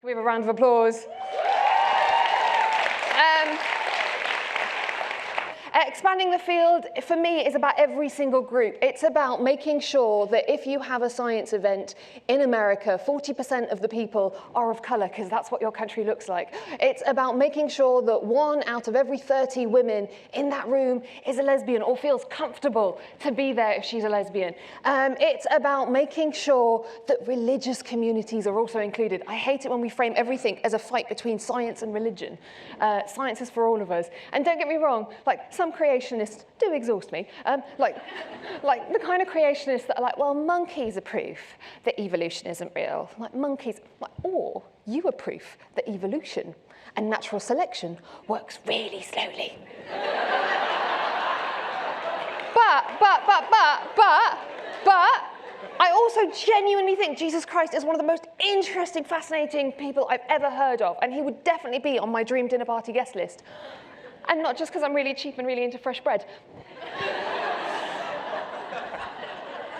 We have a round of applause. Expanding the field, for me, is about every single group. It's about making sure that if you have a science event in America, 40% of the people are of color, because that's what your country looks like. It's about making sure that 1 out of every 30 women in that room is a lesbian or feels comfortable to be there if she's a lesbian. It's about making sure that religious communities are also included. I hate it when we frame everything as a fight between science and religion. Science is for all of us. And don't get me wrong, like, some creationists do exhaust me. Like the kind of creationists that are like, well, monkeys are proof that evolution isn't real. Like monkeys, or you are proof that evolution and natural selection works really slowly. But I also genuinely think Jesus Christ is one of the most interesting, fascinating people I've ever heard of, and he would definitely be on my dream dinner party guest list. And not just because I'm really cheap and really into fresh bread.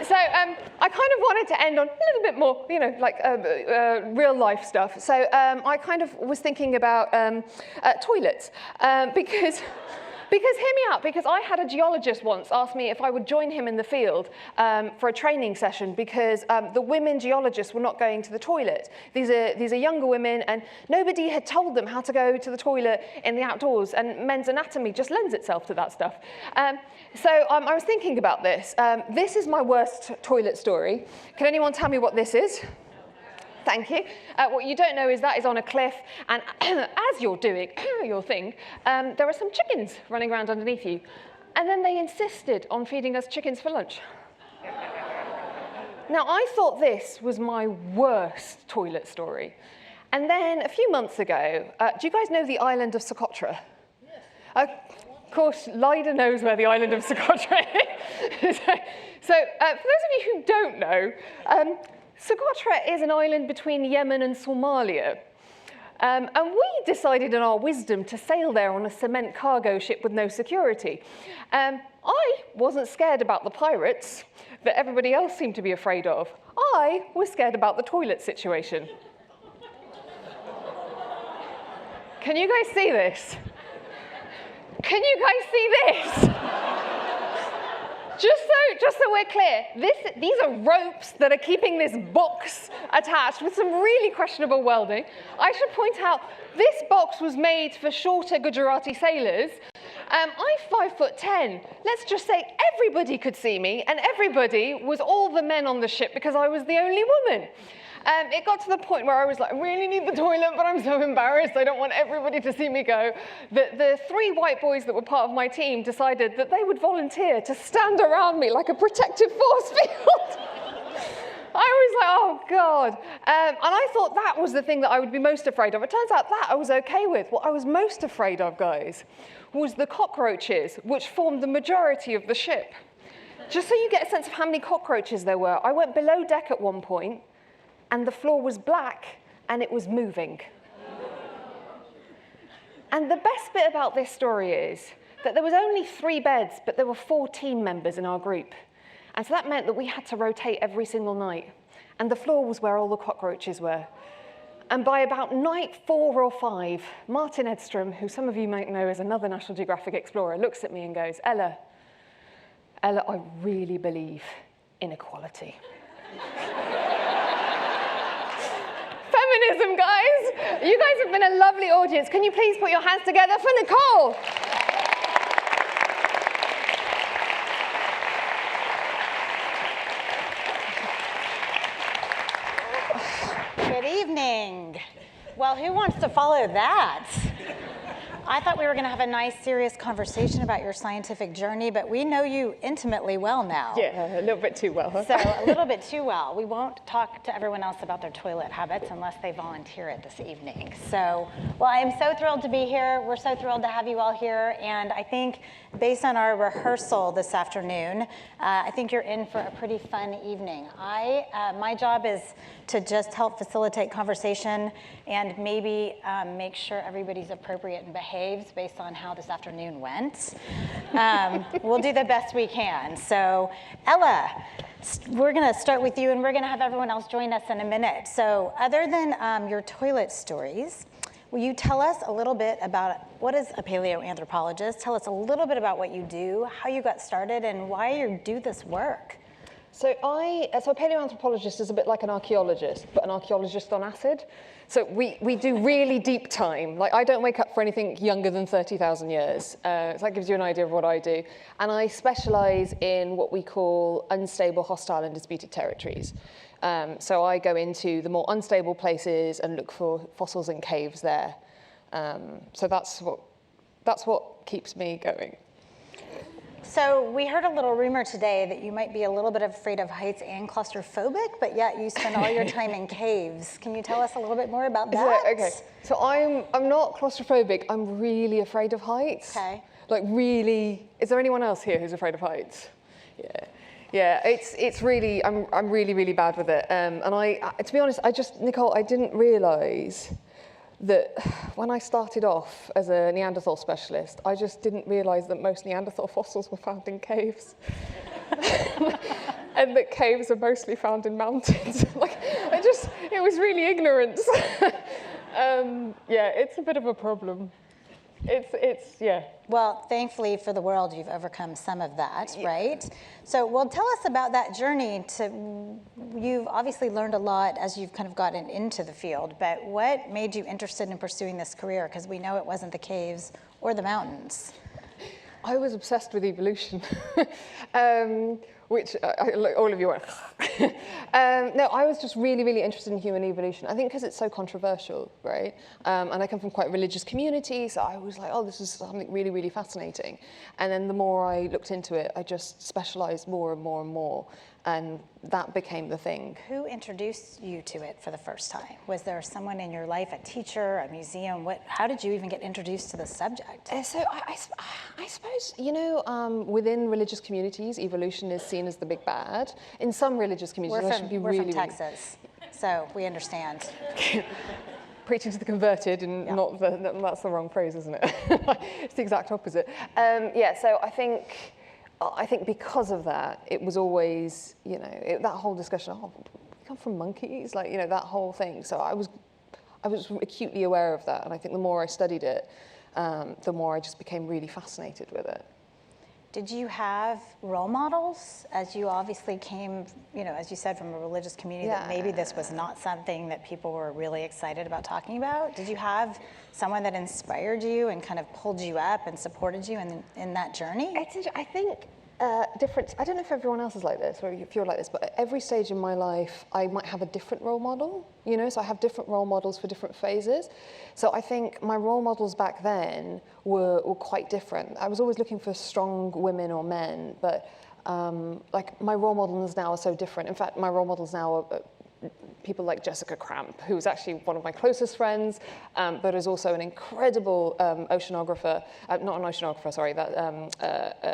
So I kind of wanted to end on a little bit more, real life stuff. So I kind of was thinking about toilets because hear me out, because I had a geologist once ask me if I would join him in the field for a training session because the women geologists were not going to the toilet. These are younger women, and nobody had told them how to go to the toilet in the outdoors, and men's anatomy just lends itself to that stuff. So I was thinking about this. This is my worst toilet story. Can anyone tell me what this is? Thank you. What you don't know is that is on a cliff, and as you're doing your thing, there are some chickens running around underneath you. And then they insisted on feeding us chickens for lunch. Now, I thought this was my worst toilet story. And then a few months ago, do you guys know the island of Socotra? Yes. Of course, Lida knows where the island of Socotra is. So for those of you who don't know, Socotra is an island between Yemen and Somalia. And we decided in our wisdom to sail there on a cement cargo ship with no security. I wasn't scared about the pirates that everybody else seemed to be afraid of. I was scared about the toilet situation. Can you guys see this? Can you guys see this? Just so we're clear, these are ropes that are keeping this box attached with some really questionable welding. I should point out, this box was made for shorter Gujarati sailors. I'm 5'10". Let's just say everybody could see me, and everybody was all the men on the ship because I was the only woman. It got to the point where I was like, I really need the toilet, but I'm so embarrassed. I don't want everybody to see me go. The 3 white boys that were part of my team decided that they would volunteer to stand around me like a protective force field. I was like, oh, God. And I thought that was the thing that I would be most afraid of. It turns out that I was okay with. What I was most afraid of, guys, was the cockroaches, which formed the majority of the ship. Just so you get a sense of how many cockroaches there were, I went below deck at one point, and the floor was black, and it was moving. And the best bit about this story is that there was only 3 beds, but there were 4 team members in our group. And so that meant that we had to rotate every single night. And the floor was where all the cockroaches were. And by about night 4 or 5, Martin Edstrom, who some of you might know is another National Geographic explorer, looks at me and goes, Ella, I really believe in equality. Feminism, guys. You guys have been a lovely audience. Can you please put your hands together for Nicole? Good evening. Well, who wants to follow that? I thought we were going to have a nice, serious conversation about your scientific journey, but we know you intimately well now. Yeah, a little bit too well. So a little bit too well. We won't talk to everyone else about their toilet habits unless they volunteer it this evening. So, well, I am so thrilled to be here. We're so thrilled to have you all here. And I think based on our rehearsal this afternoon, I think you're in for a pretty fun evening. My job is to just help facilitate conversation and maybe make sure everybody's appropriate and behaves based on how this afternoon went. We'll do the best we can. So, Ella, we're going to start with you, and we're going to have everyone else join us in a minute. So other than your toilet stories, will you tell us a little bit about what is a paleoanthropologist? Tell us a little bit about what you do, how you got started, and why you do this work. So a paleoanthropologist is a bit like an archaeologist, but an archaeologist on acid. So we do really deep time. Like, I don't wake up for anything younger than 30,000 years. So that gives you an idea of what I do. And I specialize in what we call unstable, hostile, and disputed territories. So I go into the more unstable places and look for fossils in caves there. So that's what keeps me going. So we heard a little rumor today that you might be a little bit afraid of heights and claustrophobic, but yet you spend all your time in caves. Can you tell us a little bit more about that? Okay, so I'm not claustrophobic. I'm really afraid of heights. Okay. Like, really. Is there anyone else here who's afraid of heights? Yeah. It's really, I'm really, really bad with it. And to be honest, Nicole, I didn't realise that when I started off as a Neanderthal specialist, I just didn't realise that most Neanderthal fossils were found in caves. And that caves are mostly found in mountains. It was really ignorance. It's a bit of a problem. Yeah. Well, thankfully for the world, you've overcome some of that, right? So, well, tell us about that journey you've obviously learned a lot as you've kind of gotten into the field, but what made you interested in pursuing this career? Because we know it wasn't the caves or the mountains. I was obsessed with evolution, which all of you were. No, I was just really, really interested in human evolution. I think because it's so controversial, right? And I come from quite a religious community, so I was like, oh, this is something really, really fascinating. And then the more I looked into it, I just specialized more and more and more. And that became the thing. Who introduced you to it for the first time? Was there someone in your life, a teacher, a museum? How did you even get introduced to the subject? So I suppose, within religious communities, evolution is seen as the big bad. In some religious communities, we're from Texas, so we understand. Preaching to the converted, and that's the wrong phrase, isn't it? It's the exact opposite. So I think because of that, it was always, that whole discussion, we come from monkeys, that whole thing. So I was acutely aware of that, and I think the more I studied it, the more I just became really fascinated with it. Did you have role models as you obviously came, as you said, from a religious community that maybe this was not something that people were really excited about talking about? Did you have someone that inspired you and kind of pulled you up and supported you in that journey? I think different. I don't know if everyone else is like this or if you're like this, but at every stage in my life, I might have a different role model. So I have different role models for different phases. So I think my role models back then were quite different. I was always looking for strong women or men, but my role models now are so different. In fact, my role models now are people like Jessica Cramp, who's actually one of my closest friends, but is also an incredible oceanographer, not an oceanographer, sorry,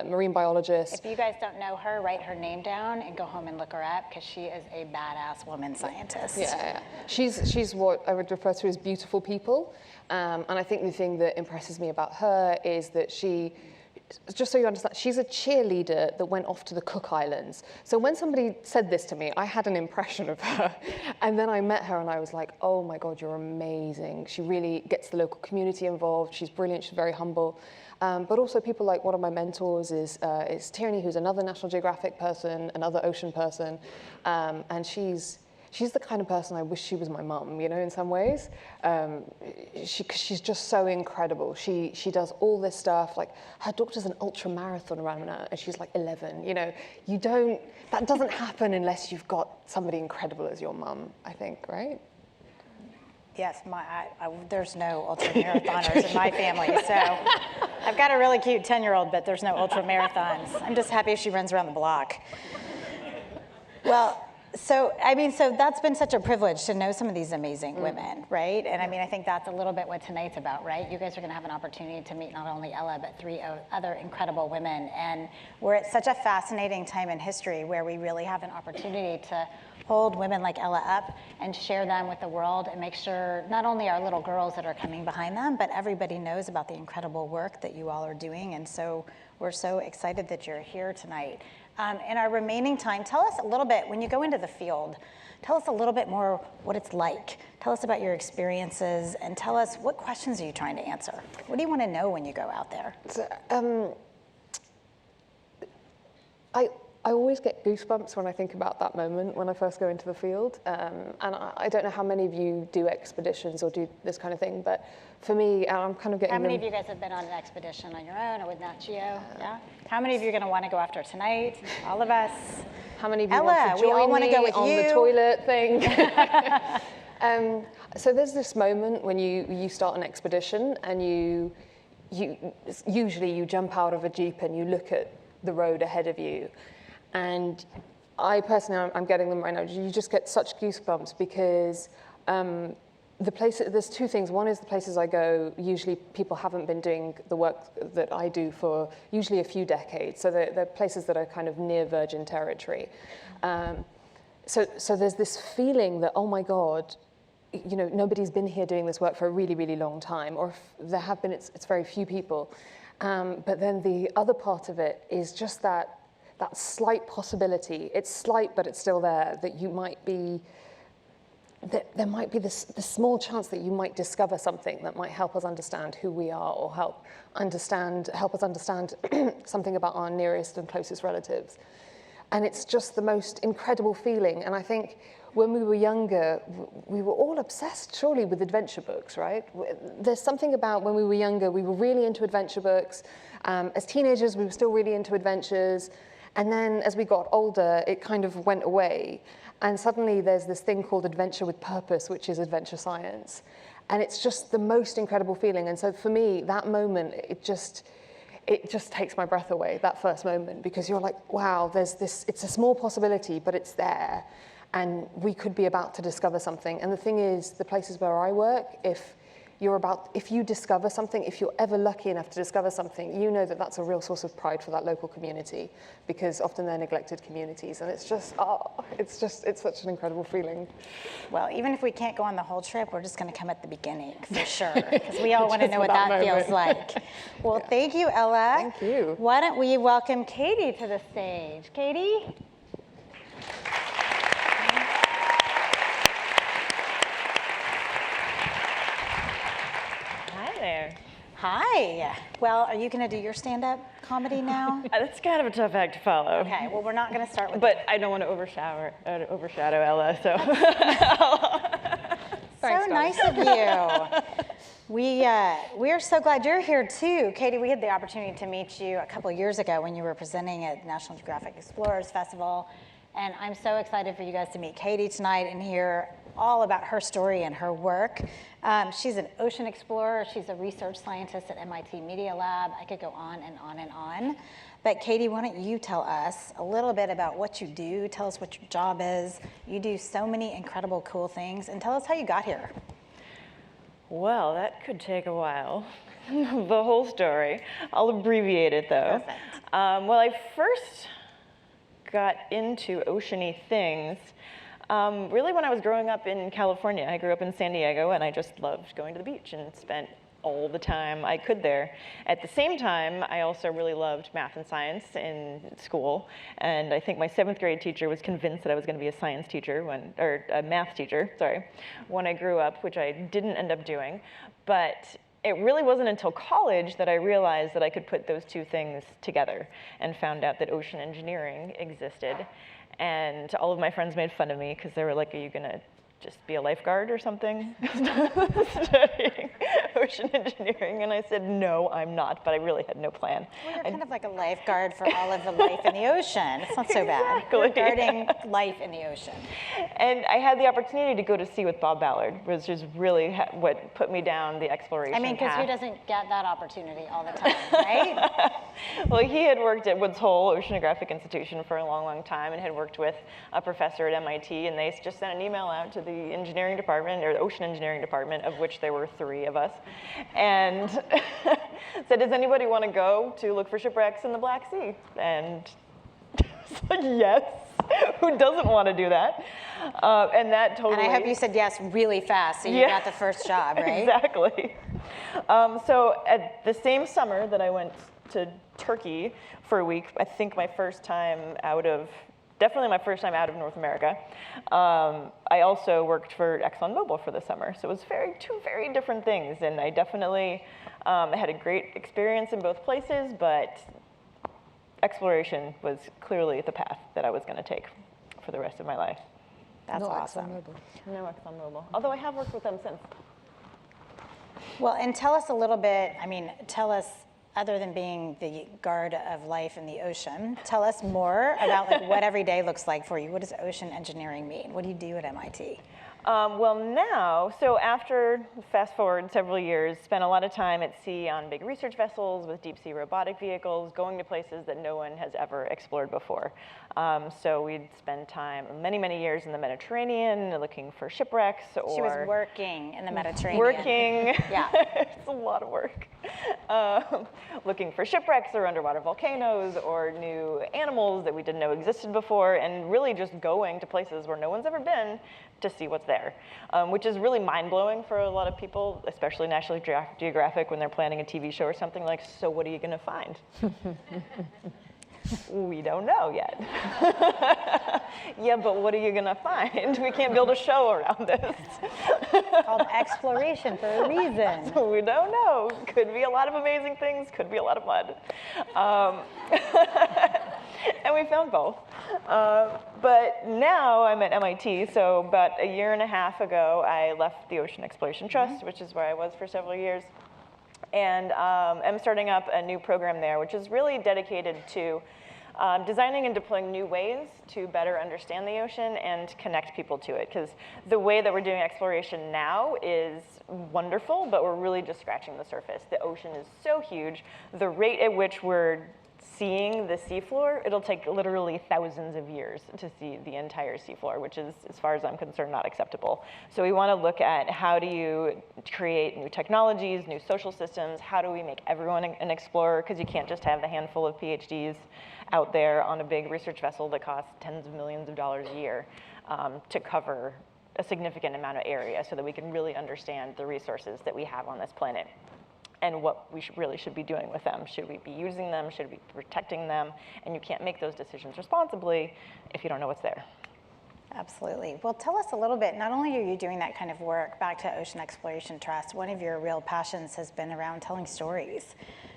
marine biologist. If you guys don't know her, write her name down and go home and look her up, because she is a badass woman scientist. Yeah. She's what I would refer to as beautiful people. And I think the thing that impresses me about her is that just so you understand, she's a cheerleader that went off to the Cook Islands. So when somebody said this to me, I had an impression of her. And then I met her and I was like, oh my God, you're amazing. She really gets the local community involved. She's brilliant, she's very humble. But also people like one of my mentors is Tierney, who's another National Geographic person, another ocean person. And she's the kind of person I wish she was my mum, in some ways. She's just so incredible. She does all this stuff. Like, her daughter's an ultra marathon runner, and she's like 11. That doesn't happen unless you've got somebody incredible as your mum, I think, right? Yes, there's no ultra marathoners in my family, so I've got a really cute 10-year-old, but there's no ultra marathons. I'm just happy she runs around the block. Well. So that's been such a privilege to know some of these amazing women, right? And I think that's a little bit what tonight's about, right? You guys are gonna have an opportunity to meet not only Ella, but 3 other incredible women. And we're at such a fascinating time in history where we really have an opportunity to hold women like Ella up and share them with the world and make sure not only our little girls that are coming behind them, but everybody knows about the incredible work that you all are doing. And so we're so excited that you're here tonight. In our remaining time, tell us a little bit, when you go into the field, tell us a little bit more what it's like. Tell us about your experiences and tell us what questions are you trying to answer? What do you want to know when you go out there? So, I always get goosebumps when I think about that moment when I first go into the field. And I don't know how many of you do expeditions or do this kind of thing, but for me, I'm kind of getting How many of you guys have been on an expedition on your own or with Nat Geo? Yeah? How many of you are going to want to go after tonight? All of us? How many of you Ella, want to we all join wanna me go with on you. the toilet thing? So there's this moment when you start an expedition and you usually you jump out of a Jeep and you look at the road ahead of you. And I personally, I'm getting them right now. You just get such goosebumps because there's two things. One is the places I go, usually people haven't been doing the work that I do for usually a few decades. So they're places that are kind of near virgin territory. So there's this feeling that, oh my God, you know, nobody's been here doing this work for a really, really long time. Or if there have been, it's very few people. But then the other part of it is just that slight possibility. It's slight, but it's still there, that you might be, that there might be this small chance that you might discover something that might help us understand who we are or help us understand something about our nearest and closest relatives. And it's just the most incredible feeling. And I think when we were younger, we were all obsessed, surely, with adventure books, right? There's something about when we were younger, we were really into adventure books. As teenagers, we were still really into adventures. And then as we got older, it kind of went away. And suddenly there's this thing called adventure with purpose, which is adventure science. And it's just the most incredible feeling. And so for me, that moment, it just takes my breath away, that first moment, because you're like, wow, there's this, it's a small possibility, but it's there. And we could be about to discover something. And the thing is, the places where I work, if you discover something, if you're ever lucky enough to discover something, you know that that's a real source of pride for that local community, because often they're neglected communities. And it's just, it's such an incredible feeling. Well, even if we can't go on the whole trip, we're just going to come at the beginning for sure, because we all want to know what that feels like. Well, yeah. Thank you, Ella. Thank you. Why don't we welcome Katy to the stage? Katy? There. Hi. Well, are you going to do your stand-up comedy now? That's kind of a tough act to follow. Okay, well, we're not going to start with But I don't want to overshadow Ella, so. So nice of you. We are so glad you're here, too. Katy, we had the opportunity to meet you a couple of years ago when you were presenting at National Geographic Explorers Festival. And I'm so excited for you guys to meet Katy tonight and hear all about her story and her work. She's an ocean explorer. She's a research scientist at MIT Media Lab. I could go on and on and on. But Katy, why don't you tell us a little bit about what you do? Tell us what your job is. You do so many incredible, cool things. And tell us how you got here. Well, that could take a while. The whole story. I'll abbreviate it, though. Perfect. Well, I first got into oceany things really when I was growing up in California. I grew up in San Diego, and I just loved going to the beach and spent all the time I could there. At the same time, I also really loved math and science in school, and I think my 7th grade teacher was convinced that I was going to be a science teacher or a math teacher, sorry, when I grew up, which I didn't end up doing. But it really wasn't until college that I realized that I could put those two things together and found out that ocean engineering existed. And all of my friends made fun of me because they were like, are you going to just be a lifeguard or something studying ocean engineering? And I said, no, I'm not, but I really had no plan. Well, you're kind of like a lifeguard for all of the life in the ocean. It's not so bad. Exactly. You're guarding life in the ocean. And I had the opportunity to go to sea with Bob Ballard, which is really what put me down the exploration path. I mean, because who doesn't get that opportunity all the time, right? Well, he had worked at Woods Hole Oceanographic Institution for a long, long time and had worked with a professor at MIT, and they just sent an email out to the engineering department, or the ocean engineering department, of which there were 3 of us, and said, does anybody want to go to look for shipwrecks in the Black Sea? And it's like, yes, who doesn't want to do that? And that totally... And I hope you said yes really fast, so you got the first job, right? Exactly. So at the same summer that I went to Turkey for a week. I think definitely my first time out of North America. I also worked for ExxonMobil for the summer, so it was two very different things, and I definitely had a great experience in both places, but exploration was clearly the path that I was going to take for the rest of my life. That's awesome. No ExxonMobil, although I have worked with them since. Well, and tell us a little bit, tell us, other than being the guard of life in the ocean, tell us more about like what every day looks like for you. What does ocean engineering mean? What do you do at MIT? Well, now, so after, fast forward several years, spent a lot of time at sea on big research vessels with deep sea robotic vehicles, going to places that no one has ever explored before. So we'd spend time, many, many years in the Mediterranean looking for shipwrecks or... She was working in the Mediterranean. Working. Yeah. It's a lot of work. Looking for shipwrecks or underwater volcanoes or new animals that we didn't know existed before, and really just going to places where no one's ever been to see what's there, which is really mind-blowing for a lot of people, especially National Geographic when they're planning a TV show or something like, so what are you gonna find? We don't know yet. Yeah, but what are you gonna find? We can't build a show around this. Called exploration for a reason. We don't know. Could be a lot of amazing things, could be a lot of mud. And we found both. But now I'm at MIT, so about a year and a half ago, I left the Ocean Exploration Trust, which is where I was for several years. And I'm starting up a new program there, which is really dedicated to designing and deploying new ways to better understand the ocean and connect people to it. Because the way that we're doing exploration now is wonderful, but we're really just scratching the surface. The ocean is so huge. The rate at which we're seeing the seafloor, it'll take literally thousands of years to see the entire seafloor, which is, as far as I'm concerned, not acceptable. So we want to look at how do you create new technologies, new social systems, how do we make everyone an explorer, because you can't just have the handful of PhDs out there on a big research vessel that costs tens of millions of dollars a year to cover a significant amount of area so that we can really understand the resources that we have on this planet and what we really should be doing with them. Should we be using them? Should we be protecting them? And you can't make those decisions responsibly if you don't know what's there. Absolutely. Well, tell us a little bit. Not only are you doing that kind of work, back to Ocean Exploration Trust, one of your real passions has been around telling stories.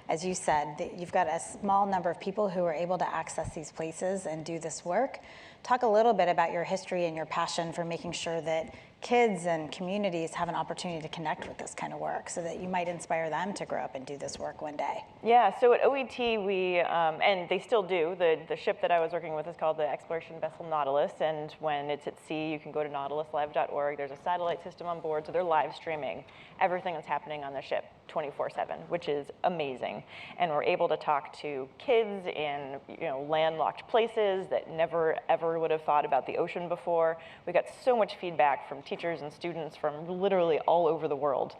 As you said, you've got a small number of people who are able to access these places and do this work. Talk a little bit about your history and your passion for making sure that kids and communities have an opportunity to connect with this kind of work so that you might inspire them to grow up and do this work one day. Yeah, so at OET we, and they still do, the ship that I was working with is called the Exploration Vessel Nautilus, and when it's at sea you can go to nautiluslive.org. There's a satellite system on board, so they're live streaming everything that's happening on the ship 24/7, which is amazing. And we're able to talk to kids in landlocked places that never ever would have thought about the ocean before. We got so much feedback from teachers and students from literally all over the world,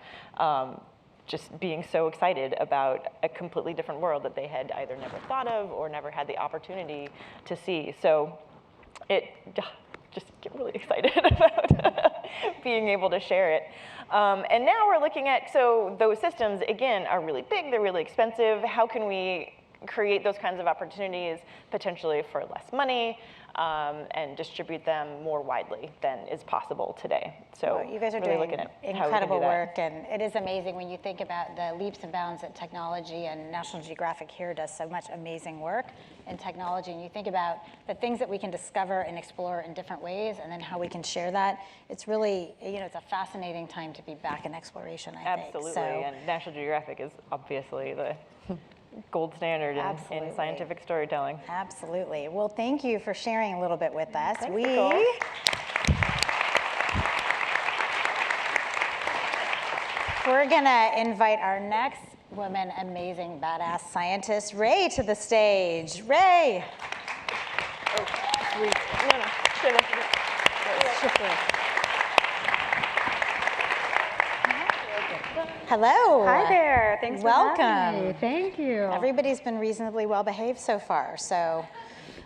just being so excited about a completely different world that they had either never thought of or never had the opportunity to see. So it just get really excited about being able to share it. And now we're looking at, so those systems, again, are really big, they're really expensive. How can we create those kinds of opportunities potentially for less money and distribute them more widely than is possible today? So well, you guys are really doing incredible work, and it is amazing when you think about the leaps and bounds that technology, and National Geographic here does so much amazing work in technology, and you think about the things that we can discover and explore in different ways and then how we can share that. It's really, it's a fascinating time to be back in exploration, I think. Absolutely, and National Geographic is obviously the gold standard in scientific storytelling. Absolutely. Well, thank you for sharing a little bit with us. Thanks, Nicole. We're gonna invite our next woman, amazing, badass scientist, Rae, to the stage. Rae. Oh, sweet. Hello. Hi there. Thanks for having me. Thank you. Everybody's been reasonably well behaved so far, so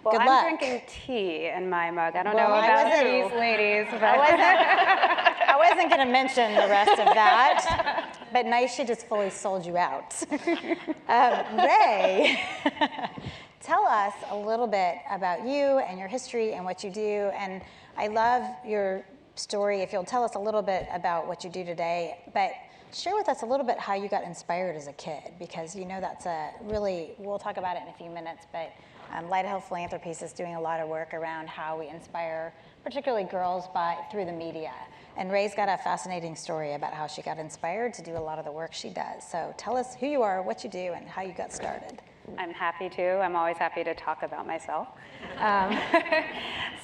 well, good I'm luck. drinking tea in my mug. I don't know about these ladies. But I wasn't going to mention the rest of that. but nice she just fully sold you out. Rae, tell us a little bit about you and your history and what you do. And I love your story, if you'll tell us a little bit about what you do today, but share with us a little bit how you got inspired as a kid, because you know that's a really, we'll talk about it in a few minutes, but Light of Health Philanthropies is doing a lot of work around how we inspire particularly girls through the media. And Rae's got a fascinating story about how she got inspired to do a lot of the work she does. So tell us who you are, what you do, and how you got started. I'm happy to. I'm always happy to talk about myself.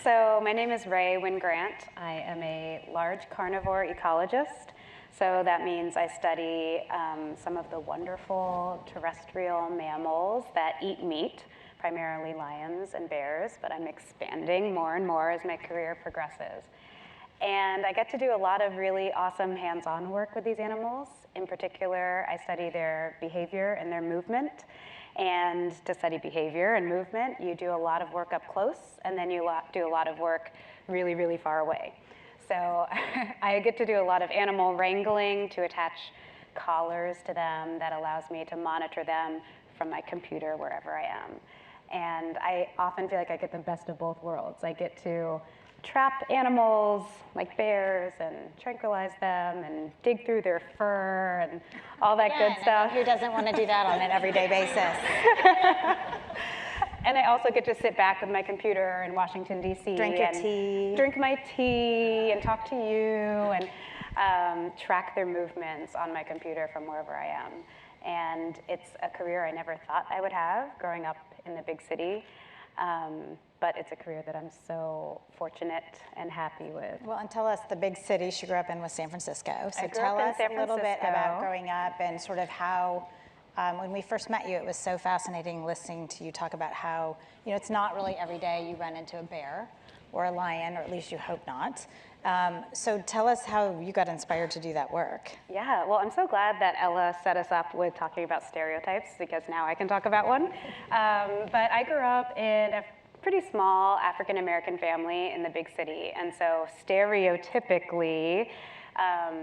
So my name is Rae Wynn-Grant. I am a large carnivore ecologist. So that means I study some of the wonderful terrestrial mammals that eat meat, primarily lions and bears, but I'm expanding more and more as my career progresses. And I get to do a lot of really awesome hands-on work with these animals. In particular, I study their behavior and their movement. And to study behavior and movement, you do a lot of work up close, and then you do a lot of work really, really far away. So I get to do a lot of animal wrangling to attach collars to them that allows me to monitor them from my computer wherever I am. And I often feel like I get the best of both worlds. I get to trap animals like bears and tranquilize them and dig through their fur and all that good stuff. Who doesn't want to do that on an everyday basis? And I also get to sit back with my computer in Washington, D.C. Drink your tea. Drink my tea and talk to you and track their movements on my computer from wherever I am. And it's a career I never thought I would have growing up in the big city. But it's a career that I'm so fortunate and happy with. Well, and tell us, the big city she grew up in was San Francisco. So tell us a little bit about growing up and sort of how, when we first met you, it was so fascinating listening to you talk about how, you know, it's not really every day you run into a bear or a lion, or at least you hope not. So tell us how you got inspired to do that work. Yeah, well, I'm so glad that Ella set us up with talking about stereotypes, because now I can talk about one. But I grew up in a pretty small African-American family in the big city, and so stereotypically,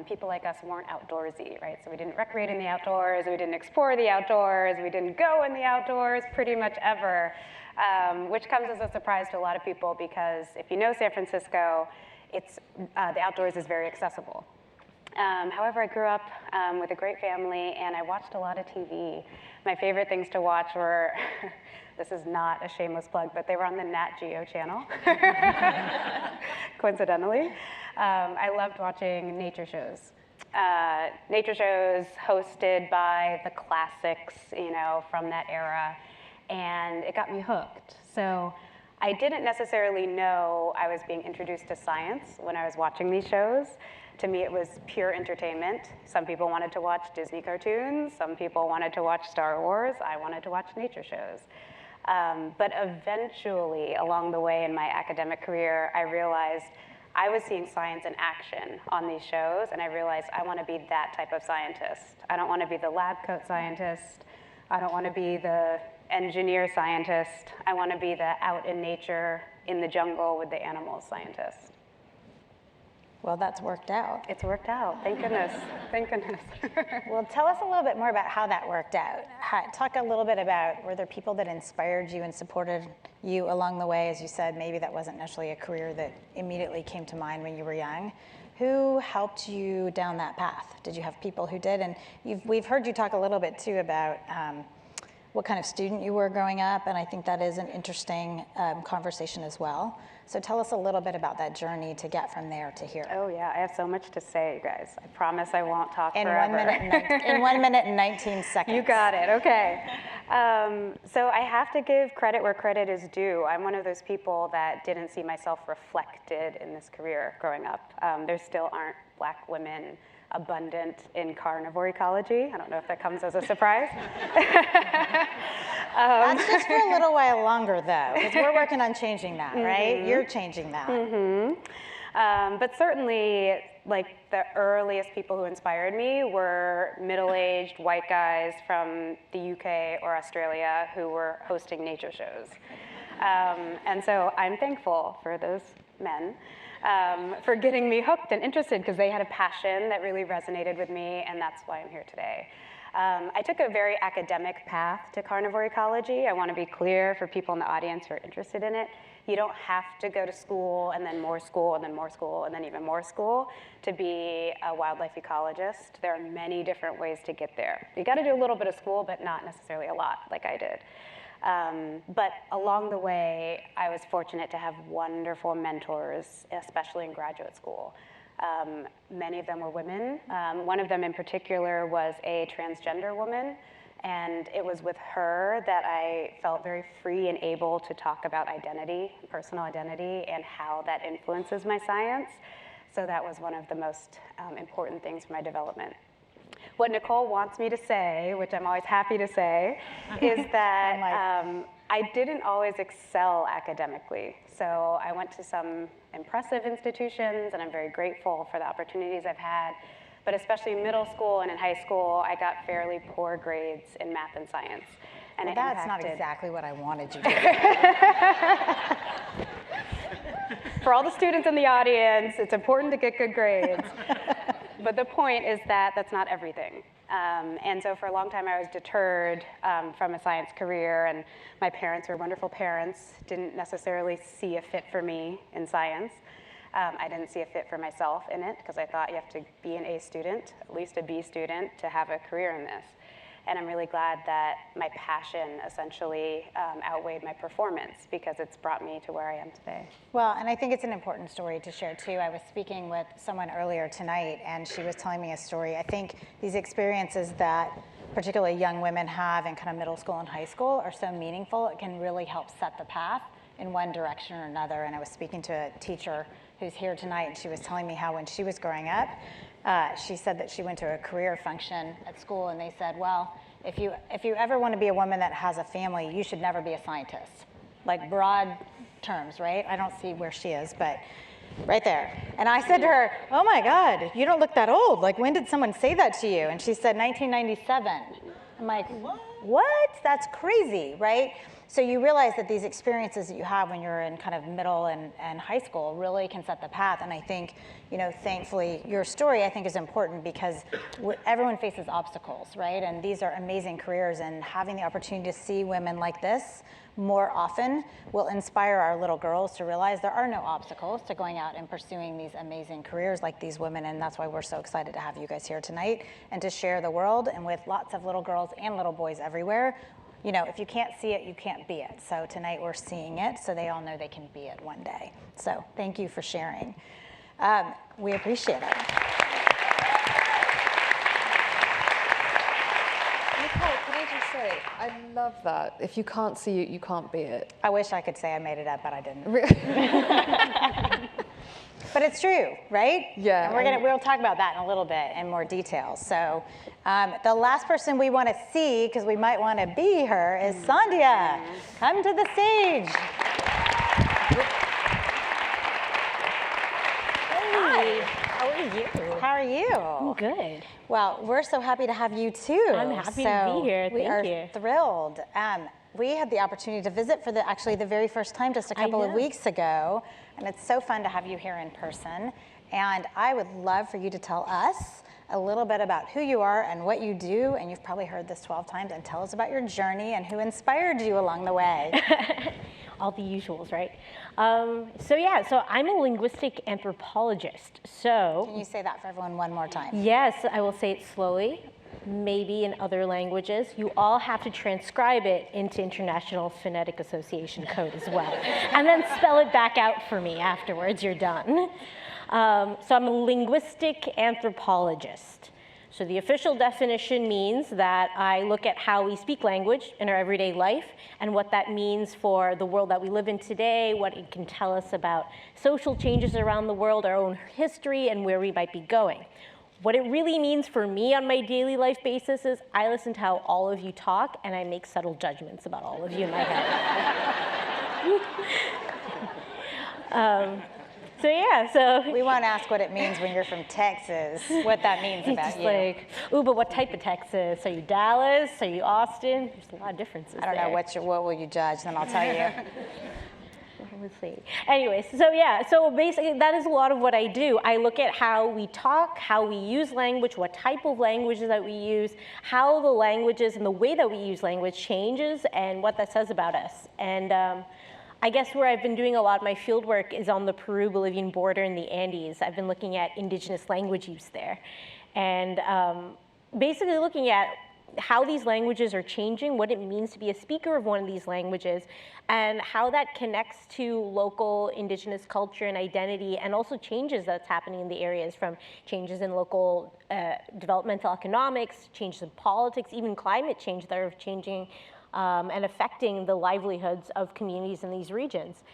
people like us weren't outdoorsy, right? So we didn't recreate in the outdoors, we didn't explore the outdoors, we didn't go in the outdoors pretty much ever, which comes as a surprise to a lot of people, because if you know San Francisco, the outdoors is very accessible. However, I grew up with a great family, and I watched a lot of TV. My favorite things to watch were, this is not a shameless plug, but they were on the Nat Geo channel, coincidentally. I loved watching nature shows. Nature shows hosted by the classics, you know, from that era, and it got me hooked. So I didn't necessarily know I was being introduced to science when I was watching these shows. To me, it was pure entertainment. Some people wanted to watch Disney cartoons. Some people wanted to watch Star Wars. I wanted to watch nature shows. But eventually, along the way in my academic career, I realized I was seeing science in action on these shows, and I realized I want to be that type of scientist. I don't want to be the lab coat scientist. I don't want to be the engineer scientist. I want to be the out in nature, in the jungle with the animals scientist. Well, that's worked out. It's worked out, thank goodness, thank goodness. Well, tell us a little bit more about how that worked out. Talk a little bit about, were there people that inspired you and supported you along the way? As you said, maybe that wasn't necessarily a career that immediately came to mind when you were young. Who helped you down that path? Did you have people who did? And we've heard you talk a little bit too about what kind of student you were growing up, and I think that is an interesting conversation as well. So tell us a little bit about that journey to get from there to here. Oh yeah, I have so much to say, you guys. I promise I won't talk forever. In 1 minute and 19 seconds. You got it, okay. So I have to give credit where credit is due. I'm one of those people that didn't see myself reflected in this career growing up. There still aren't Black women abundant in carnivore ecology. I don't know if that comes as a surprise. That's just for a little while longer, though, because we're working on changing that, right? You're changing that. But certainly, like, the earliest people who inspired me were middle-aged white guys from the UK or Australia who were hosting nature shows. And so I'm thankful for those men. for getting me hooked and interested, because they had a passion that really resonated with me, and that's why I'm here today. I took a very academic path to carnivore ecology. I want to be clear for people in the audience who are interested in it. You don't have to go to school and then more school and then more school and then even more school to be a wildlife ecologist. There are many different ways to get there. You got to do a little bit of school, but not necessarily a lot like I did. But along the way, I was fortunate to have wonderful mentors, especially in graduate school. Many of them were women. One of them in particular was a transgender woman, and it was with her that I felt very free and able to talk about identity, personal identity, and how that influences my science. So that was one of the most important things for my development. What Nicole wants me to say, which I'm always happy to say, is that I didn't always excel academically. So I went to some impressive institutions, and I'm very grateful for the opportunities I've had. But especially in middle school and in high school, I got fairly poor grades in math and science. And well, that's not exactly what I wanted you to do. For all the students in the audience, it's important to get good grades. But the point is that that's not everything. And so for a long time, I was deterred from a science career, and my parents were wonderful parents, didn't necessarily see a fit for me in science. I didn't see a fit for myself in it, because I thought you have to be an A student, at least a B student, to have a career in this. And I'm really glad that my passion essentially outweighed my performance, because it's brought me to where I am today. Well, and I think it's an important story to share too. I was speaking with someone earlier tonight, and she was telling me a story. I think these experiences that particularly young women have in kind of middle school and high school are so meaningful. It can really help set the path in one direction or another. And I was speaking to a teacher who's here tonight, and she was telling me how when she was growing up, she said that she went to a career function at school, and they said, well, if you ever want to be a woman that has a family, you should never be a scientist. Like broad terms, right? I don't see where she is, but right there. And I said to her, oh my God, you don't look that old. Like, when did someone say that to you? And she said, 1997. I'm like, what? That's crazy, right? So you realize that these experiences that you have when you're in kind of middle and high school really can set the path. And I think, you know, thankfully, your story I think is important, because everyone faces obstacles, right? And these are amazing careers, and having the opportunity to see women like this more often will inspire our little girls to realize there are no obstacles to going out and pursuing these amazing careers like these women. And that's why we're so excited to have you guys here tonight and to share the world, and with lots of little girls and little boys everywhere. You know, if you can't see it, you can't be it. So tonight we're seeing it, so they all know they can be it one day. So thank you for sharing. We appreciate it. Nicole, can I just say, I love that. If you can't see it, you can't be it. I wish I could say I made it up, but I didn't. But it's true, right? Yeah. And we'll talk about that in a little bit in more detail. So the last person we want to see, because we might want to be her, is Sandhya. Come to the stage. Hi. How are you? How are you? I'm good. Well, we're so happy to have you too. I'm happy to be here. We are Thank you. thrilled. We had the opportunity to visit for actually the very first time just a couple of weeks ago, and it's so fun to have you here in person. And I would love for you to tell us a little bit about who you are and what you do, and you've probably heard this 12 times, and tell us about your journey and who inspired you along the way. All the usuals, right? So I'm a linguistic anthropologist. Can you say that for everyone one more time? Yes, I will say it slowly, maybe in other languages. You all have to transcribe it into International Phonetic Association code as well, and then spell it back out for me afterwards. You're done. So I'm a linguistic anthropologist. So the official definition means that I look at how we speak language in our everyday life and what that means for the world that we live in today, what it can tell us about social changes around the world, our own history, and where we might be going. What it really means for me on my daily life basis is I listen to how all of you talk, and I make subtle judgments about all of you in my head. So we won't ask what it means when you're from Texas, what that means about just you. Like, ooh, but what type of Texas? Are you Dallas? Are you Austin? There's a lot of differences I don't know, what will you judge, then I'll tell you. Let's see. Anyways, so yeah, so basically that is a lot of what I do. I look at how we talk, how we use language, what type of languages that we use, how the languages and the way that we use language changes, and what that says about us. And I guess where I've been doing a lot of my field work is on the Peru-Bolivian border in the Andes. I've been looking at indigenous language use there. And basically looking at how these languages are changing, what it means to be a speaker of one of these languages, and how that connects to local indigenous culture and identity, and also changes that's happening in the areas, from changes in local developmental economics, changes in politics, even climate change that are changing and affecting the livelihoods of communities in these regions.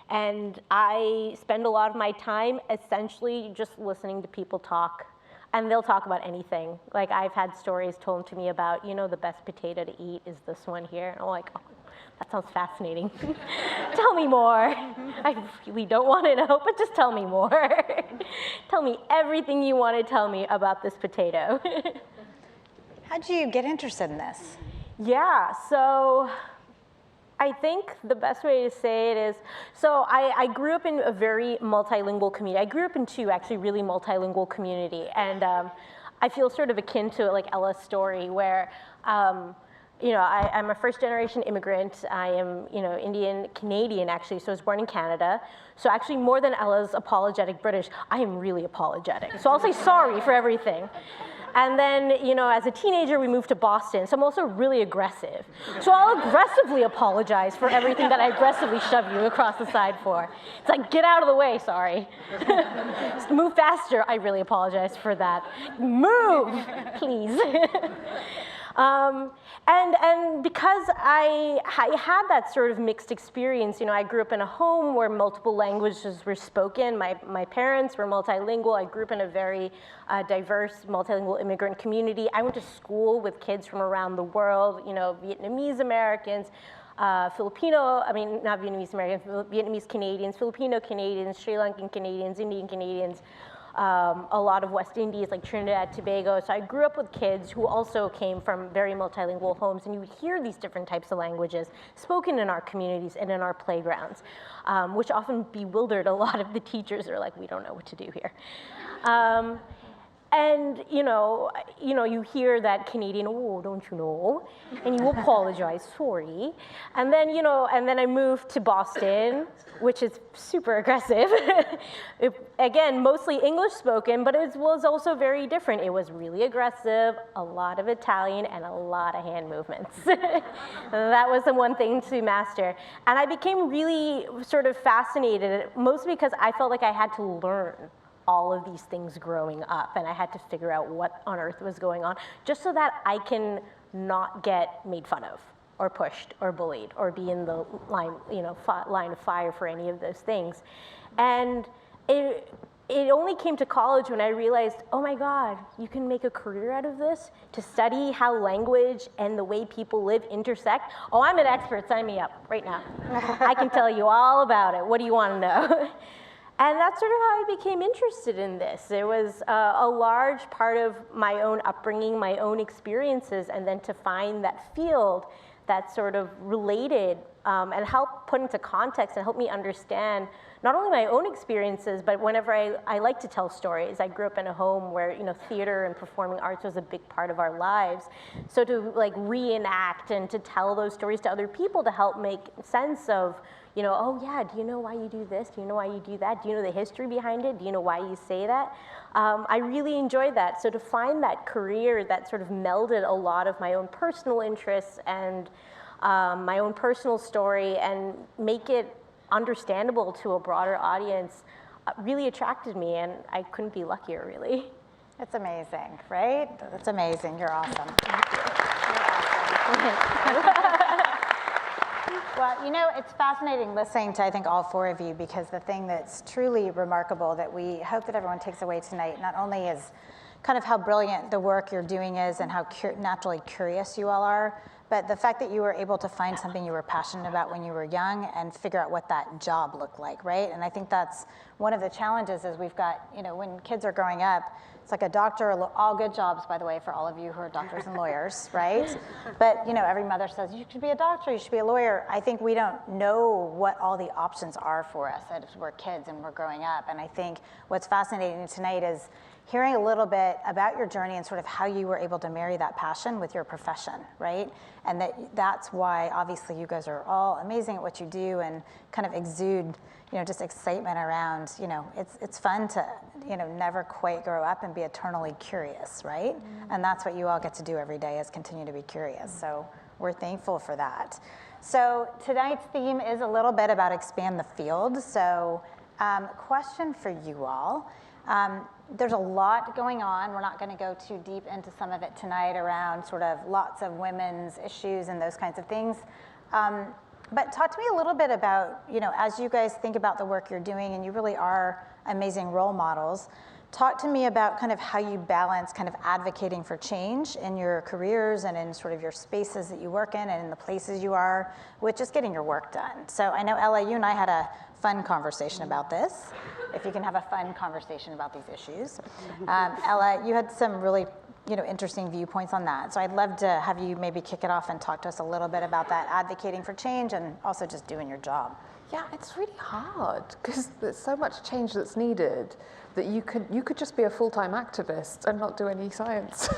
And I spend a lot of my time essentially just listening to people talk. And they'll talk about anything. Like, I've had stories told to me about, you know, the best potato to eat is this one here. And I'm like, oh, that sounds fascinating. Tell me more. I really don't want to know, but just tell me more. Tell me everything you want to tell me about this potato. How'd you get interested in this? Yeah, so I think the best way to say it is, so I grew up in a very multilingual community. I grew up in two, actually, really multilingual community. And I feel sort of akin to like Ella's story, where you know, I'm a first-generation immigrant. I am, you know, Indian Canadian, actually, so I was born in Canada. So actually, more than Ella's apologetic British, I am really apologetic. So I'll say sorry for everything. And then, you know, as a teenager, we moved to Boston, so I'm also really aggressive. So I'll aggressively apologize for everything that I aggressively shove you across the side for. It's like, get out of the way, sorry. Just move faster, I really apologize for that. Move, please. And because I had that sort of mixed experience, you know, I grew up in a home where multiple languages were spoken. My parents were multilingual. I grew up in a very diverse multilingual immigrant community. I went to school with kids from around the world, you know, Vietnamese Americans, Filipino, I mean, not Vietnamese Americans, Vietnamese Canadians, Filipino Canadians, Sri Lankan Canadians, Indian Canadians, a lot of West Indies, like Trinidad, Tobago. So I grew up with kids who also came from very multilingual homes, and you would hear these different types of languages spoken in our communities and in our playgrounds, which often bewildered a lot of the teachers. They're like, we don't know what to do here. And you hear that Canadian, oh, don't you know? And you apologize, sorry. And then, and then I moved to Boston, which is super aggressive. Again, mostly English spoken, but it was also very different. It was really aggressive, a lot of Italian, and a lot of hand movements. That was the one thing to master. And I became really sort of fascinated, mostly because I felt like I had to learn all of these things growing up, and I had to figure out what on earth was going on, just so that I can not get made fun of, or pushed, or bullied, or be in the line of fire for any of those things. And it only came to college when I realized, oh my God, you can make a career out of this, to study how language and the way people live intersect. Oh, I'm an expert, sign me up right now. I can tell you all about it. What do you want to know? And that's sort of how I became interested in this. It was a large part of my own upbringing, my own experiences, and then to find that field that sort of related and helped put into context and help me understand not only my own experiences, but whenever I like to tell stories. I grew up in a home where theater and performing arts was a big part of our lives. So to like reenact and to tell those stories to other people to help make sense of, oh yeah, do you know why you do this? Do you know why you do that? Do you know the history behind it? Do you know why you say that? I really enjoyed that. So to find that career that sort of melded a lot of my own personal interests and my own personal story and make it understandable to a broader audience really attracted me, and I couldn't be luckier, really. That's amazing, right? That's amazing. You're awesome. Well, it's fascinating listening to, I think, all four of you, because the thing that's truly remarkable that we hope that everyone takes away tonight not only is kind of how brilliant the work you're doing is and how naturally curious you all are, but the fact that you were able to find something you were passionate about when you were young and figure out what that job looked like, right? And I think that's one of the challenges is we've got, when kids are growing up, it's like a doctor, all good jobs, by the way, for all of you who are doctors and lawyers, right? But, every mother says, you should be a doctor, you should be a lawyer. I think we don't know what all the options are for us as we're kids and we're growing up. And I think what's fascinating tonight is hearing a little bit about your journey and sort of how you were able to marry that passion with your profession, right? And that's why, obviously, you guys are all amazing at what you do and kind of exude just excitement around, it's fun to, never quite grow up and be eternally curious, right? And that's what you all get to do every day is continue to be curious. So we're thankful for that. So tonight's theme is a little bit about expand the field. So question for you all. There's a lot going on. We're not going to go too deep into some of it tonight around sort of lots of women's issues and those kinds of things. But talk to me a little bit about, as you guys think about the work you're doing, and you really are amazing role models, talk to me about kind of how you balance kind of advocating for change in your careers and in sort of your spaces that you work in and in the places you are with just getting your work done. So I know, Ella, you and I had a fun conversation about this, if you can have a fun conversation about these issues. Ella, you had some really interesting viewpoints on that. So I'd love to have you maybe kick it off and talk to us a little bit about that advocating for change and also just doing your job. Yeah, it's really hard because there's so much change that's needed that you could just be a full-time activist and not do any science,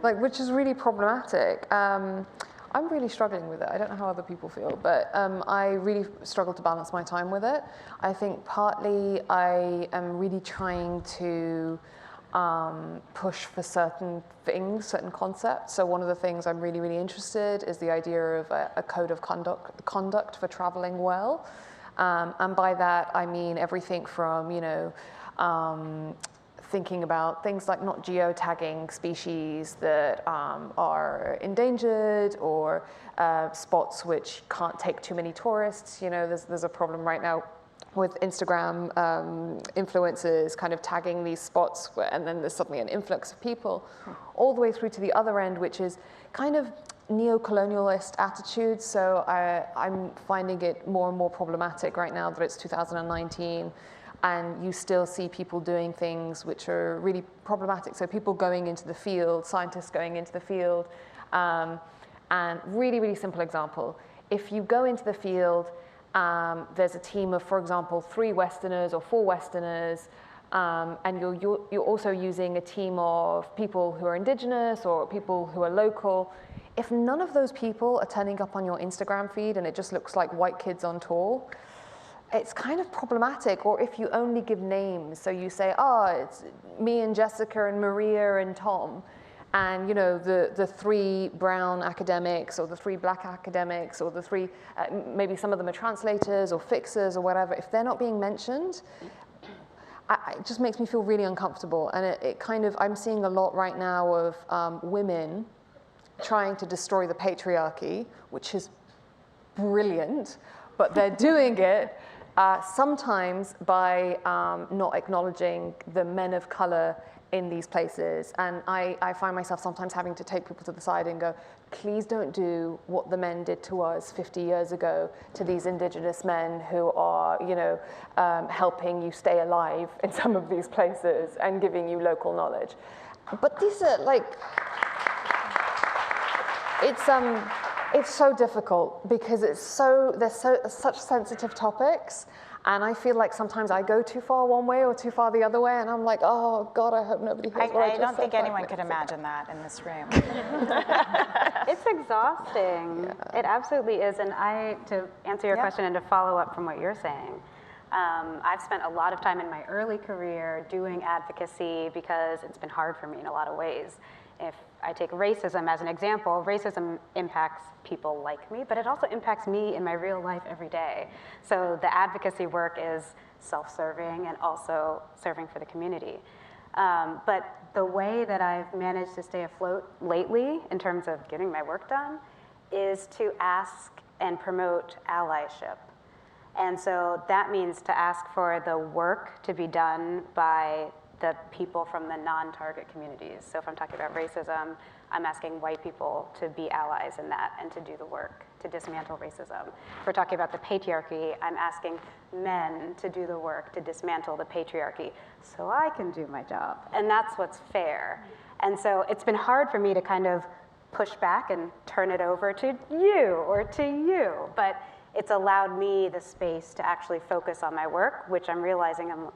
which is really problematic. I'm really struggling with it. I don't know how other people feel, but I really struggle to balance my time with it. I think partly I am really trying to push for certain things, certain concepts. So one of the things I'm really, really interested is the idea of a code of conduct for traveling well. And by that, I mean everything from, thinking about things like not geotagging species that are endangered or spots which can't take too many tourists. There's a problem right now with Instagram influencers kind of tagging these spots and then there's suddenly an influx of people, all the way through to the other end, which is kind of neo-colonialist attitudes. So I'm finding it more and more problematic right now that it's 2019 and you still see people doing things which are really problematic. So people going into the field, scientists going into the field, and really, really simple example. If you go into the field, there's a team of, for example, 3 Westerners or 4 Westerners, and you're also using a team of people who are indigenous or people who are local. If none of those people are turning up on your Instagram feed and it just looks like white kids on tour, it's kind of problematic. Or if you only give names, so you say, it's me and Jessica and Maria and Tom, and the 3 brown academics or the 3 black academics or the 3, maybe some of them are translators or fixers or whatever, if they're not being mentioned, it just makes me feel really uncomfortable. And it kind of, I'm seeing a lot right now of women trying to destroy the patriarchy, which is brilliant, but they're doing it sometimes by not acknowledging the men of color in these places. And I find myself sometimes having to take people to the side and go, please don't do what the men did to us 50 years ago to these indigenous men who are, helping you stay alive in some of these places and giving you local knowledge. But these are it's so difficult because there's such sensitive topics. And I feel like sometimes I go too far one way or too far the other way, and I'm like, oh God, I hope nobody hears what I just said. I don't think anyone could imagine that in this room. It's exhausting. Yeah. It absolutely is. And to answer your question and to follow up from what you're saying, I've spent a lot of time in my early career doing advocacy because it's been hard for me in a lot of ways. If I take racism as an example, racism impacts people like me, but it also impacts me in my real life every day. So the advocacy work is self-serving and also serving for the community. But the way that I've managed to stay afloat lately in terms of getting my work done is to ask and promote allyship. And so that means to ask for the work to be done by the people from the non-target communities. So if I'm talking about racism, I'm asking white people to be allies in that and to do the work to dismantle racism. If we're talking about the patriarchy, I'm asking men to do the work to dismantle the patriarchy so I can do my job. And that's what's fair. And so it's been hard for me to kind of push back and turn it over to you or to you, but it's allowed me the space to actually focus on my work, which I'm realizing I'm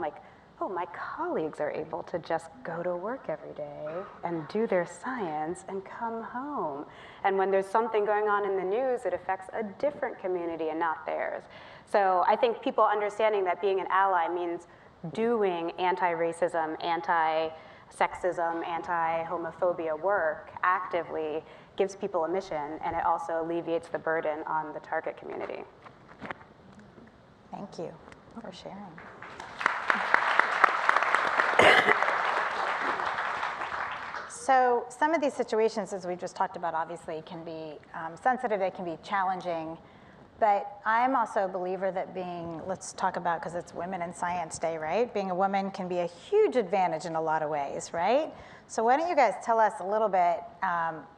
like, oh, my colleagues are able to just go to work every day and do their science and come home. And when there's something going on in the news, it affects a different community and not theirs. So I think people understanding that being an ally means doing anti-racism, anti-sexism, anti-homophobia work actively gives people a mission, and it also alleviates the burden on the target community. Thank you for sharing. So some of these situations, as we just talked about, obviously can be sensitive, they can be challenging, but I'm also a believer that let's talk about, because it's Women in Science Day, right? Being a woman can be a huge advantage in a lot of ways, right? So why don't you guys tell us a little bit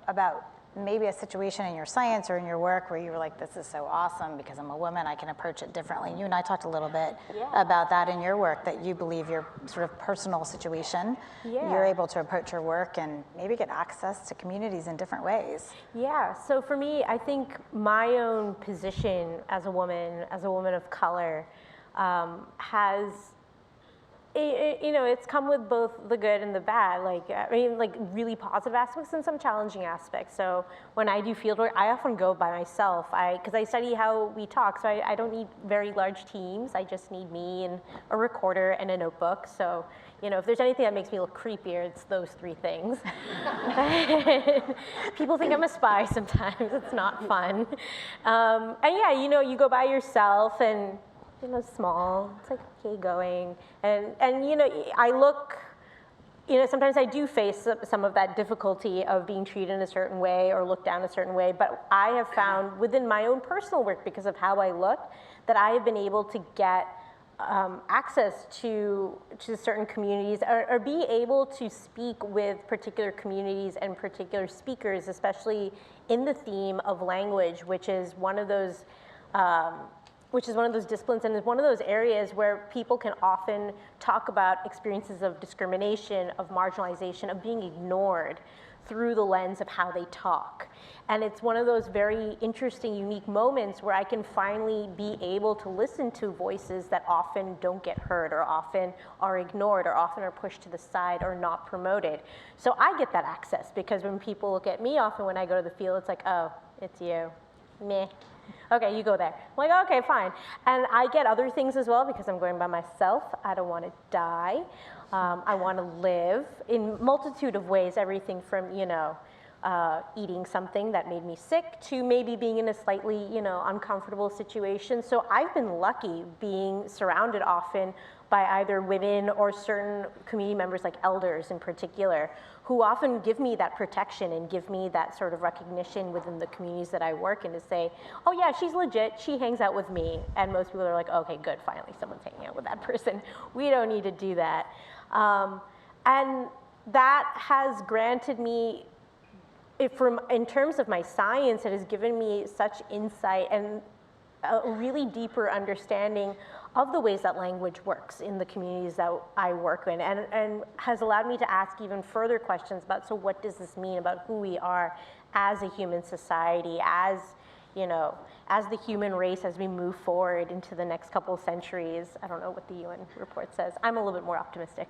about maybe a situation in your science or in your work where you were like, this is so awesome because I'm a woman, I can approach it differently. You and I talked a little bit about that in your work, that you believe your sort of personal situation, you're able to approach your work and maybe get access to communities in different ways. Yeah, so for me, I think my own position as a woman of color, has, it's come with both the good and the bad, like really positive aspects and some challenging aspects. So when I do field work, I often go by myself, because I study how we talk, so I don't need very large teams. I just need me and a recorder and a notebook. So, if there's anything that makes me look creepier, it's those three things. People think I'm a spy sometimes. It's not fun. And yeah, you go by yourself and small, it's like, okay, going. And I look, sometimes I do face some of that difficulty of being treated in a certain way or looked down a certain way, but I have found within my own personal work, because of how I look, that I have been able to get access to certain communities, or be able to speak with particular communities and particular speakers, especially in the theme of language, which is one of those disciplines, and is one of those areas where people can often talk about experiences of discrimination, of marginalization, of being ignored through the lens of how they talk. And it's one of those very interesting, unique moments where I can finally be able to listen to voices that often don't get heard, or often are ignored, or often are pushed to the side or not promoted. So I get that access, because when people look at me often when I go to the field, it's like, oh, it's you, meh. Okay, you go there. I'm like, okay, fine. And I get other things as well, because I'm going by myself. I don't want to die. I want to live in multitude of ways, everything from, eating something that made me sick to maybe being in a slightly, uncomfortable situation. So I've been lucky being surrounded often by either women or certain community members, like elders in particular, who often give me that protection and give me that sort of recognition within the communities that I work in, to say, oh yeah, she's legit, she hangs out with me. And most people are like, okay, good, finally someone's hanging out with that person. We don't need to do that. And that has granted me, in terms of my science, it has given me such insight and a really deeper understanding of the ways that language works in the communities that I work in, and has allowed me to ask even further questions about, so what does this mean about who we are as a human society, as the human race, as we move forward into the next couple of centuries. I don't know what the UN report says. I'm a little bit more optimistic.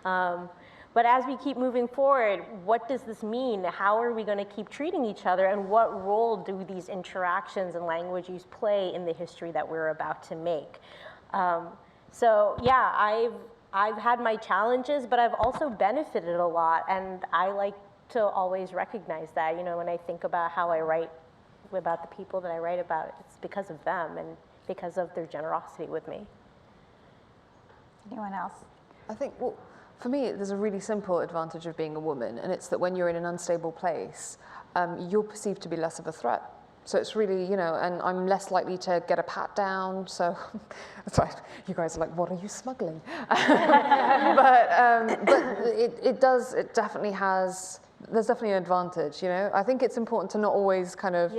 But as we keep moving forward, what does this mean? How are we going to keep treating each other? And what role do these interactions and language use play in the history that we're about to make? So yeah, I've had my challenges, but I've also benefited a lot. And I like to always recognize that, when I think about how I write about the people that I write about, it's because of them and because of their generosity with me. Anyone else? I think, well, for me, there's a really simple advantage of being a woman, and it's that when you're in an unstable place, you're perceived to be less of a threat. So it's really, and I'm less likely to get a pat down. So, sorry, you guys are like, what are you smuggling? But it definitely has, there's definitely an advantage, you know? I think it's important to not always kind of,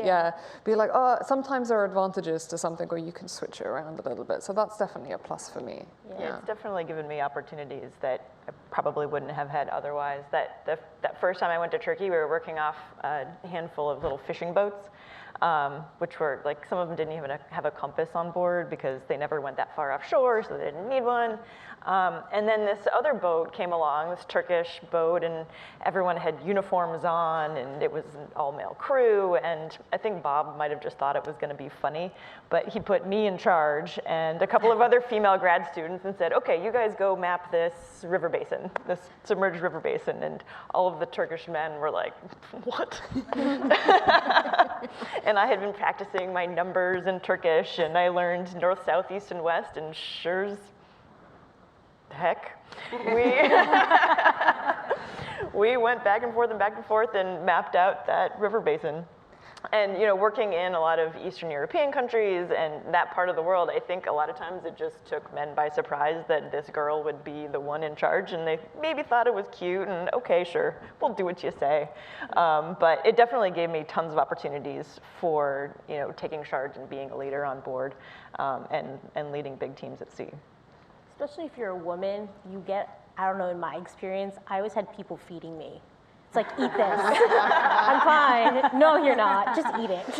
be like, oh, sometimes there are advantages to something, or you can switch it around a little bit. So that's definitely a plus for me. Yeah, it's definitely given me opportunities that I probably wouldn't have had otherwise. That first time I went to Turkey, we were working off a handful of little fishing boats, which were like, some of them didn't even have a compass on board because they never went that far offshore, so they didn't need one. And then this other boat came along, this Turkish boat, and everyone had uniforms on, and it was an all-male crew, and I think Bob might have just thought it was going to be funny, but he put me in charge and a couple of other female grad students and said, okay, you guys go map this river basin, this submerged river basin, and all of the Turkish men were like, what? And I had been practicing my numbers in Turkish, and I learned north, south, east, and west, and sure as heck, we went back and forth and mapped out that river basin. And you know, working in a lot of Eastern European countries and that part of the world, I think a lot of times it just took men by surprise that this girl would be the one in charge, and they maybe thought it was cute and okay, sure, we'll do what you say. But it definitely gave me tons of opportunities for, you know, taking charge and being a leader on board, and leading big teams at sea. Especially if you're a woman, you get, I don't know, in my experience, I always had people feeding me. It's like, eat this. I'm fine. No, you're not. Just eat it.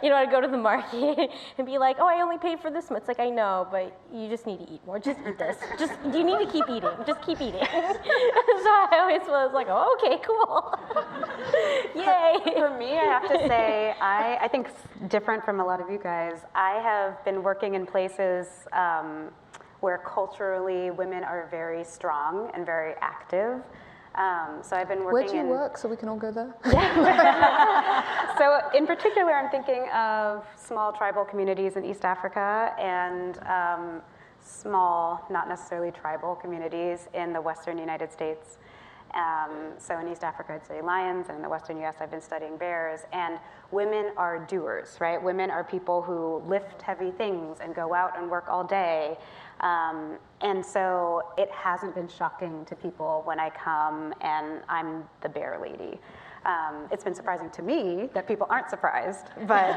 You know, I'd go to the market and be like, oh, I only paid for this much. It's like, I know, but you just need to eat more. Just eat this. You need to keep eating. Just keep eating. So I always was like, oh, okay, cool. Yay. For me, I have to say, I think it's different from a lot of you guys. I have been working in places where culturally women are very strong and very active. So I've been working Where do you work so we can all go there? So in particular, I'm thinking of small tribal communities in East Africa and small, not necessarily tribal communities in the Western United States. So in East Africa, I'd say lions, and in the Western US, I've been studying bears. And women are doers, right? Women are people who lift heavy things and go out and work all day. And so it hasn't been shocking to people when I come and I'm the bear lady. It's been surprising to me that people aren't surprised, but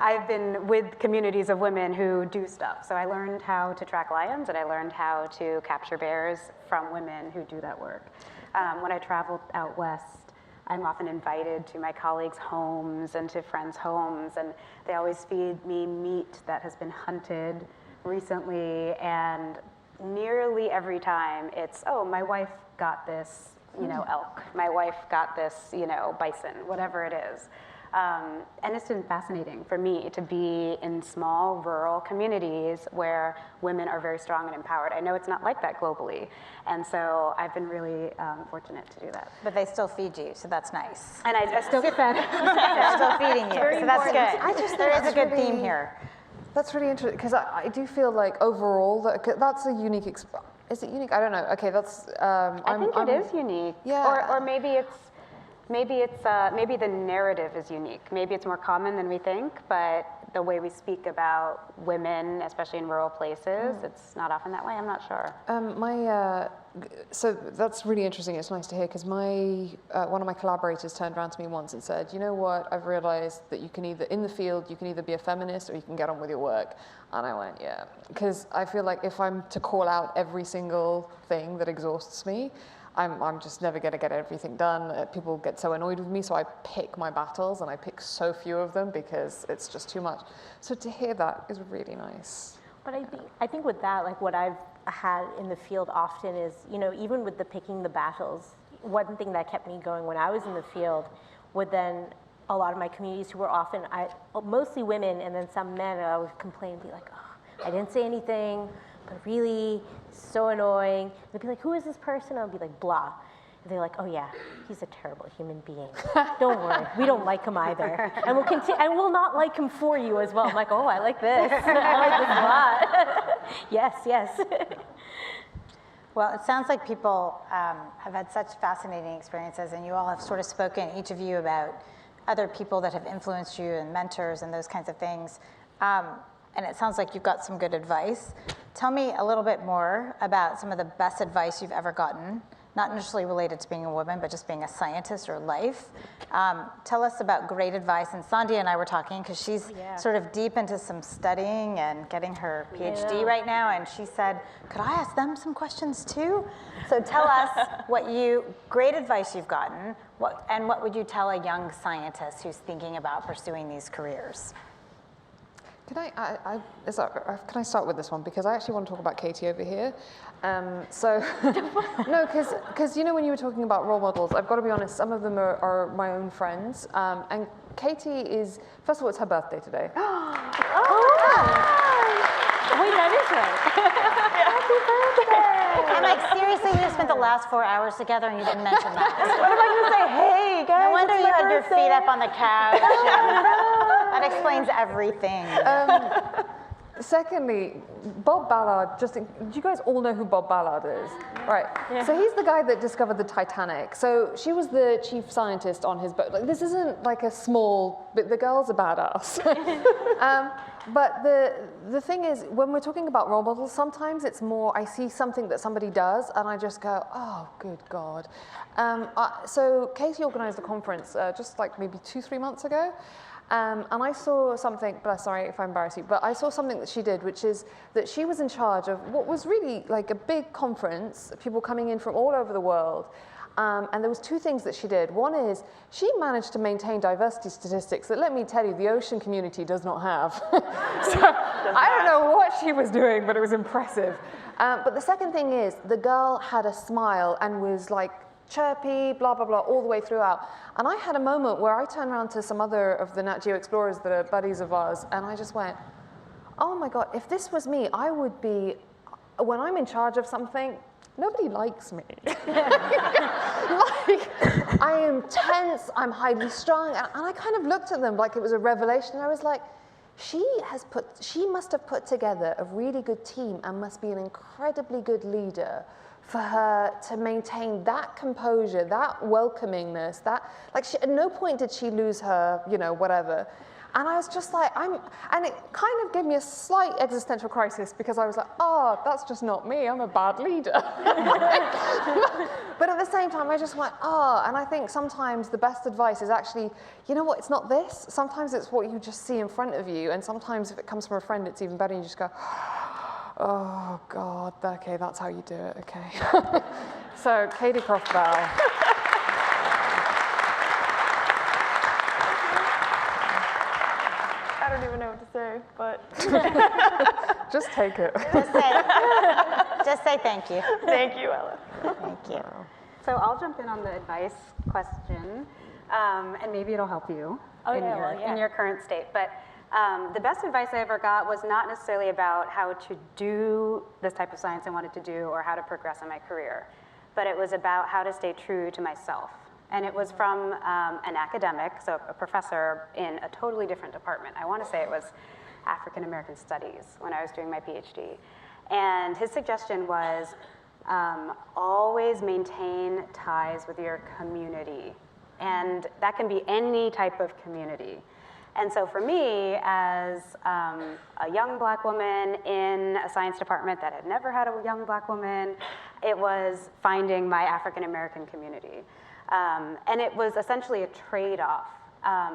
I've been with communities of women who do stuff. So I learned how to track lions, and I learned how to capture bears from women who do that work. When I traveled out west, I'm often invited to my colleagues' homes and to friends' homes, and they always feed me meat that has been hunted recently, and nearly every time it's, oh, my wife got this, you know, elk. My wife got this, you know, bison, whatever it is. And it's been fascinating for me to be in small rural communities where women are very strong and empowered. I know it's not like that globally, and so I've been really fortunate to do that. But they still feed you, so that's nice. And I still get fed. They're still feeding you, so that's good. There is a good theme here. That's really interesting, because I do feel like overall that's a unique. Is it unique? I don't know. Okay, that's. I think it is unique. Yeah. Or maybe the narrative is unique. Maybe it's more common than we think, but the way we speak about women, especially in rural places, it's not often that way. I'm not sure. So that's really interesting. It's nice to hear, because one of my collaborators turned around to me once and said, you know what, I've realized that you can either, in the field, you can either be a feminist or you can get on with your work. And I went, yeah. Because I feel like if I'm to call out every single thing that exhausts me, I'm just never going to get everything done. People get so annoyed with me, so I pick my battles, and I pick so few of them because it's just too much. So to hear that is really nice. But I think with that, like what I've had in the field often is, you know, even with the picking the battles, one thing that kept me going when I was in the field would then a lot of my communities who were often, mostly women and then some men, I would complain and be like, oh, I didn't say anything, but really so annoying. They'd be like, who is this person? I'll be like, blah. And they're like, oh yeah, he's a terrible human being. Don't worry, we don't like him either. And we'll continue, and we'll not like him for you as well. I'm like, oh, I like this. I like this a lot. Yes, yes. Well, it sounds like people have had such fascinating experiences, and you all have sort of spoken, each of you, about other people that have influenced you and mentors and those kinds of things. And it sounds like you've got some good advice tell me a little bit more about some of the best advice you've ever gotten, not necessarily related to being a woman, but just being a scientist or life. Tell us about great advice. And Sandhya and I were talking because she's sort of deep into some studying and getting her PhD right now. And she said, could I ask them some questions too? So tell us great advice you've gotten, and what would you tell a young scientist who's thinking about pursuing these careers? Can I start with this one? Because I actually want to talk about Katy over here. No, because you know when you were talking about role models, I've got to be honest, some of them are my own friends. And Katy is, first of all, it's her birthday today. Wait, that is right. Happy birthday! I'm like, seriously, we just spent the last 4 hours together and you didn't mention that. What am I going to say? Hey, guys. No wonder you had your feet up on the couch. That explains everything. Secondly, Bob Ballard, do you guys all know who Bob Ballard is? Right. Yeah. So he's the guy that discovered the Titanic. So she was the chief scientist on his boat. Like, this isn't like a small, but the girl's a badass. But the thing is, when we're talking about role models, sometimes it's more, I see something that somebody does and I just go, oh, good God. So Katy organized a conference just like maybe 2-3 months ago. And I saw something, but sorry if I embarrass you, but I saw something that she did, which is that she was in charge of what was really like a big conference, people coming in from all over the world. And there was 2 things that she did. One is she managed to maintain diversity statistics that, let me tell you, the ocean community does not have. So I don't know what she was doing, but it was impressive. But the second thing is the girl had a smile and was like chirpy, blah, blah, blah, all the way throughout. And I had a moment where I turned around to some other of the Nat Geo explorers that are buddies of ours, and I just went, oh my God, if this was me, I would be, when I'm in charge of something, nobody likes me. Like, I am tense, I'm highly strung, and I kind of looked at them like it was a revelation. I was like, she must have put together a really good team and must be an incredibly good leader for her to maintain that composure, that welcomingness, that, like, at no point did she lose her, whatever. And I was just like, and it kind of gave me a slight existential crisis because I was like, oh, that's just not me, I'm a bad leader. But at the same time, I just went, oh, and I think sometimes the best advice is actually, you know what, it's not this. Sometimes it's what you just see in front of you, and sometimes if it comes from a friend, it's even better, you just go, oh, God, okay, that's how you do it, okay. So, Katy Croff Bell. I don't even know what to say, but just take it. Just say thank you. Thank you, Ella. Thank you. So I'll jump in on the advice question, and maybe it'll help you in your current state. But the best advice I ever got was not necessarily about how to do this type of science I wanted to do or how to progress in my career, but it was about how to stay true to myself. And it was from an academic, so a professor in a totally different department. I want to say it was African American Studies when I was doing my PhD. And his suggestion was always maintain ties with your community. And that can be any type of community. And so for me, as a young Black woman in a science department that had never had a young Black woman, it was finding my African American community. And it was essentially a trade-off,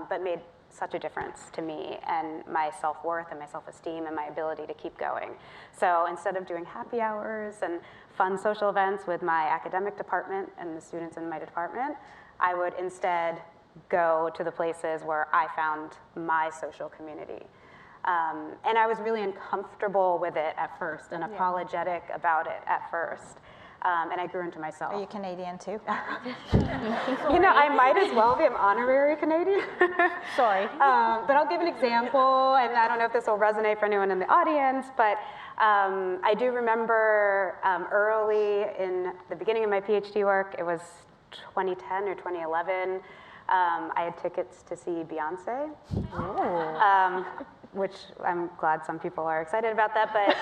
but made such a difference to me and my self-worth and my self-esteem and my ability to keep going. So instead of doing happy hours and fun social events with my academic department and the students in my department, I would instead go to the places where I found my social community. And I was really uncomfortable with it at first and apologetic about it at first. And I grew into myself. Are you Canadian too? You know, I might as well be. I'm honorary Canadian. Sorry. But I'll give an example, and I don't know if this will resonate for anyone in the audience, but I do remember early in the beginning of my PhD work, it was 2010 or 2011, I had tickets to see Beyonce. Which I'm glad some people are excited about that, but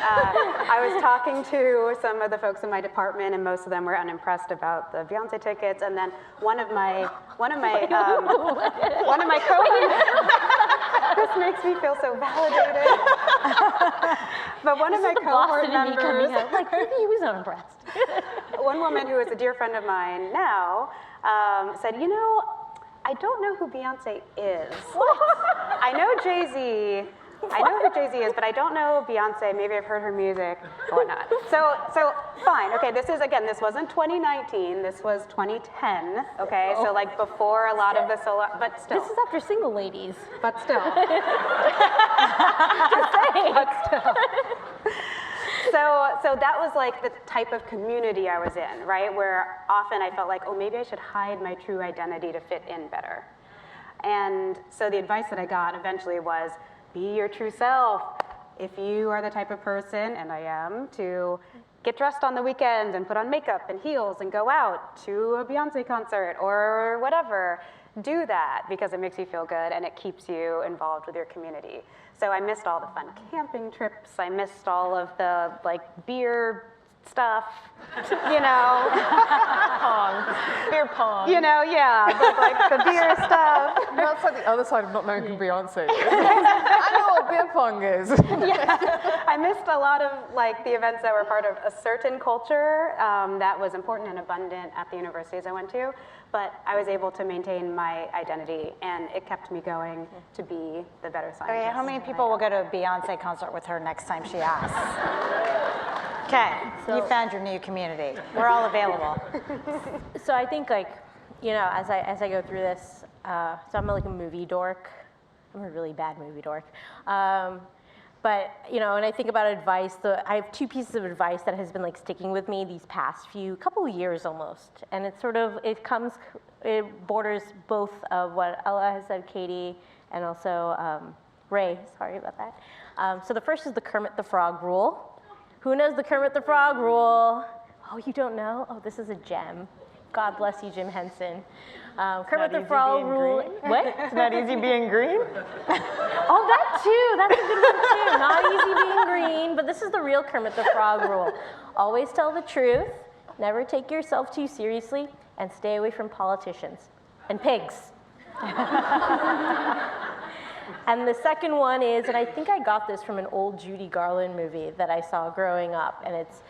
I was talking to some of the folks in my department, and most of them were unimpressed about the Beyonce tickets. And then one of my coworkers, this makes me feel so validated. But one of my The cohort Boston in me coming members, out, like, maybe he was unimpressed. one woman who is a dear friend of mine now, said, you know, I don't know who Beyonce is. I know Jay-Z. I know who Jay-Z is, but I don't know Beyonce. Maybe I've heard her music or whatnot. So fine. Okay, this wasn't 2019. This was 2010. Okay, so like before a lot of the solo, but still. This is after Single Ladies. But still. So that was like the type of community I was in, right? Where often I felt like, oh, maybe I should hide my true identity to fit in better. And so the advice that I got eventually was, be your true self. If you are the type of person, and I am, to get dressed on the weekends and put on makeup and heels and go out to a Beyonce concert or whatever, do that because it makes you feel good and it keeps you involved with your community. So I missed all the fun camping trips. I missed all of the like beer stuff, you know. Beer pong. You know, yeah, like the beer stuff. That's like the other side of not knowing who Beyonce is. I know what beer pong is. Yeah, I missed a lot of like the events that were part of a certain culture that was important and abundant at the universities I went to, but I was able to maintain my identity and it kept me going to be the better scientist. Okay, how many people will go to a Beyonce concert with her next time she asks? Okay, you found your new community. We're all available. So I think like, you know, as I go through this, so I'm like a movie dork. I'm a really bad movie dork. But, you know, when I think about advice, I have two pieces of advice that has been like sticking with me these past couple of years almost. And it borders both of what Ella has said, Katie, and also Rae, sorry about that. So the first is the Kermit the Frog rule. Who knows the Kermit the Frog rule? Oh, you don't know? Oh, this is a gem. God bless you, Jim Henson. Kermit the Frog rule. What? It's not easy being green? Oh, that too. That's a good one too. Not easy being green, but this is the real Kermit the Frog rule. Always tell the truth, never take yourself too seriously, and stay away from politicians and pigs. And the second one is, and I think I got this from an old Judy Garland movie that I saw growing up, and it's,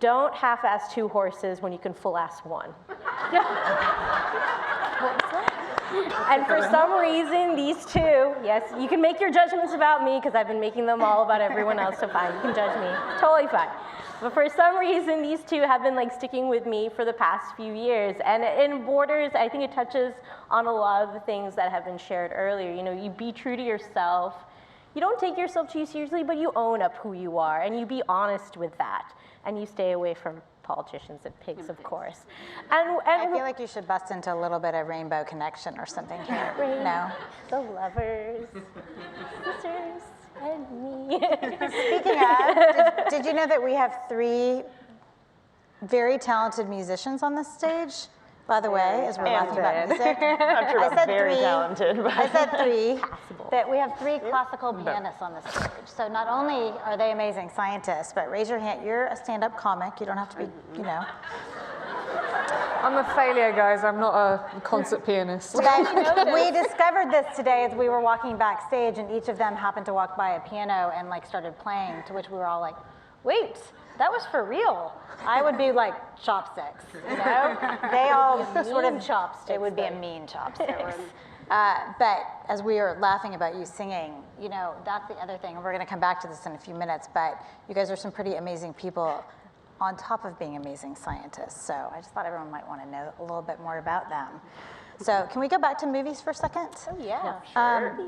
don't half-ass 2 horses when you can full-ass 1. And for some reason, these two, yes, you can make your judgments about me because I've been making them all about everyone else, so fine, you can judge me, totally fine. But for some reason, these two have been like sticking with me for the past few years. And in Borders, I think it touches on a lot of the things that have been shared earlier. You know, you be true to yourself. You don't take yourself too seriously, but you own up who you are, and you be honest with that. And you stay away from politicians and pigs, of course. And I feel like you should bust into a little bit of Rainbow Connection or something here. No? The lovers, sisters, and me. Speaking of, did you know that we have 3 very talented musicians on this stage? By the way, as we're talking about music. I'm sure I'm very talented. But. I said 3, that we have 3 classical pianists on the stage. So not only are they amazing scientists, but raise your hand, you're a stand-up comic. You don't have to be, you know. I'm a failure, guys. I'm not a concert pianist. We discovered this today as we were walking backstage, and each of them happened to walk by a piano and like started playing, to which we were all like, wait, that was for real. I would be like chopsticks, you know? They all sort of chopsticks. It would be a mean chopsticks. But as we were laughing about you singing, you know, that's the other thing, and we're gonna come back to this in a few minutes, but you guys are some pretty amazing people on top of being amazing scientists. So I just thought everyone might wanna know a little bit more about them. So can we go back to movies for a second? Oh yeah, sure.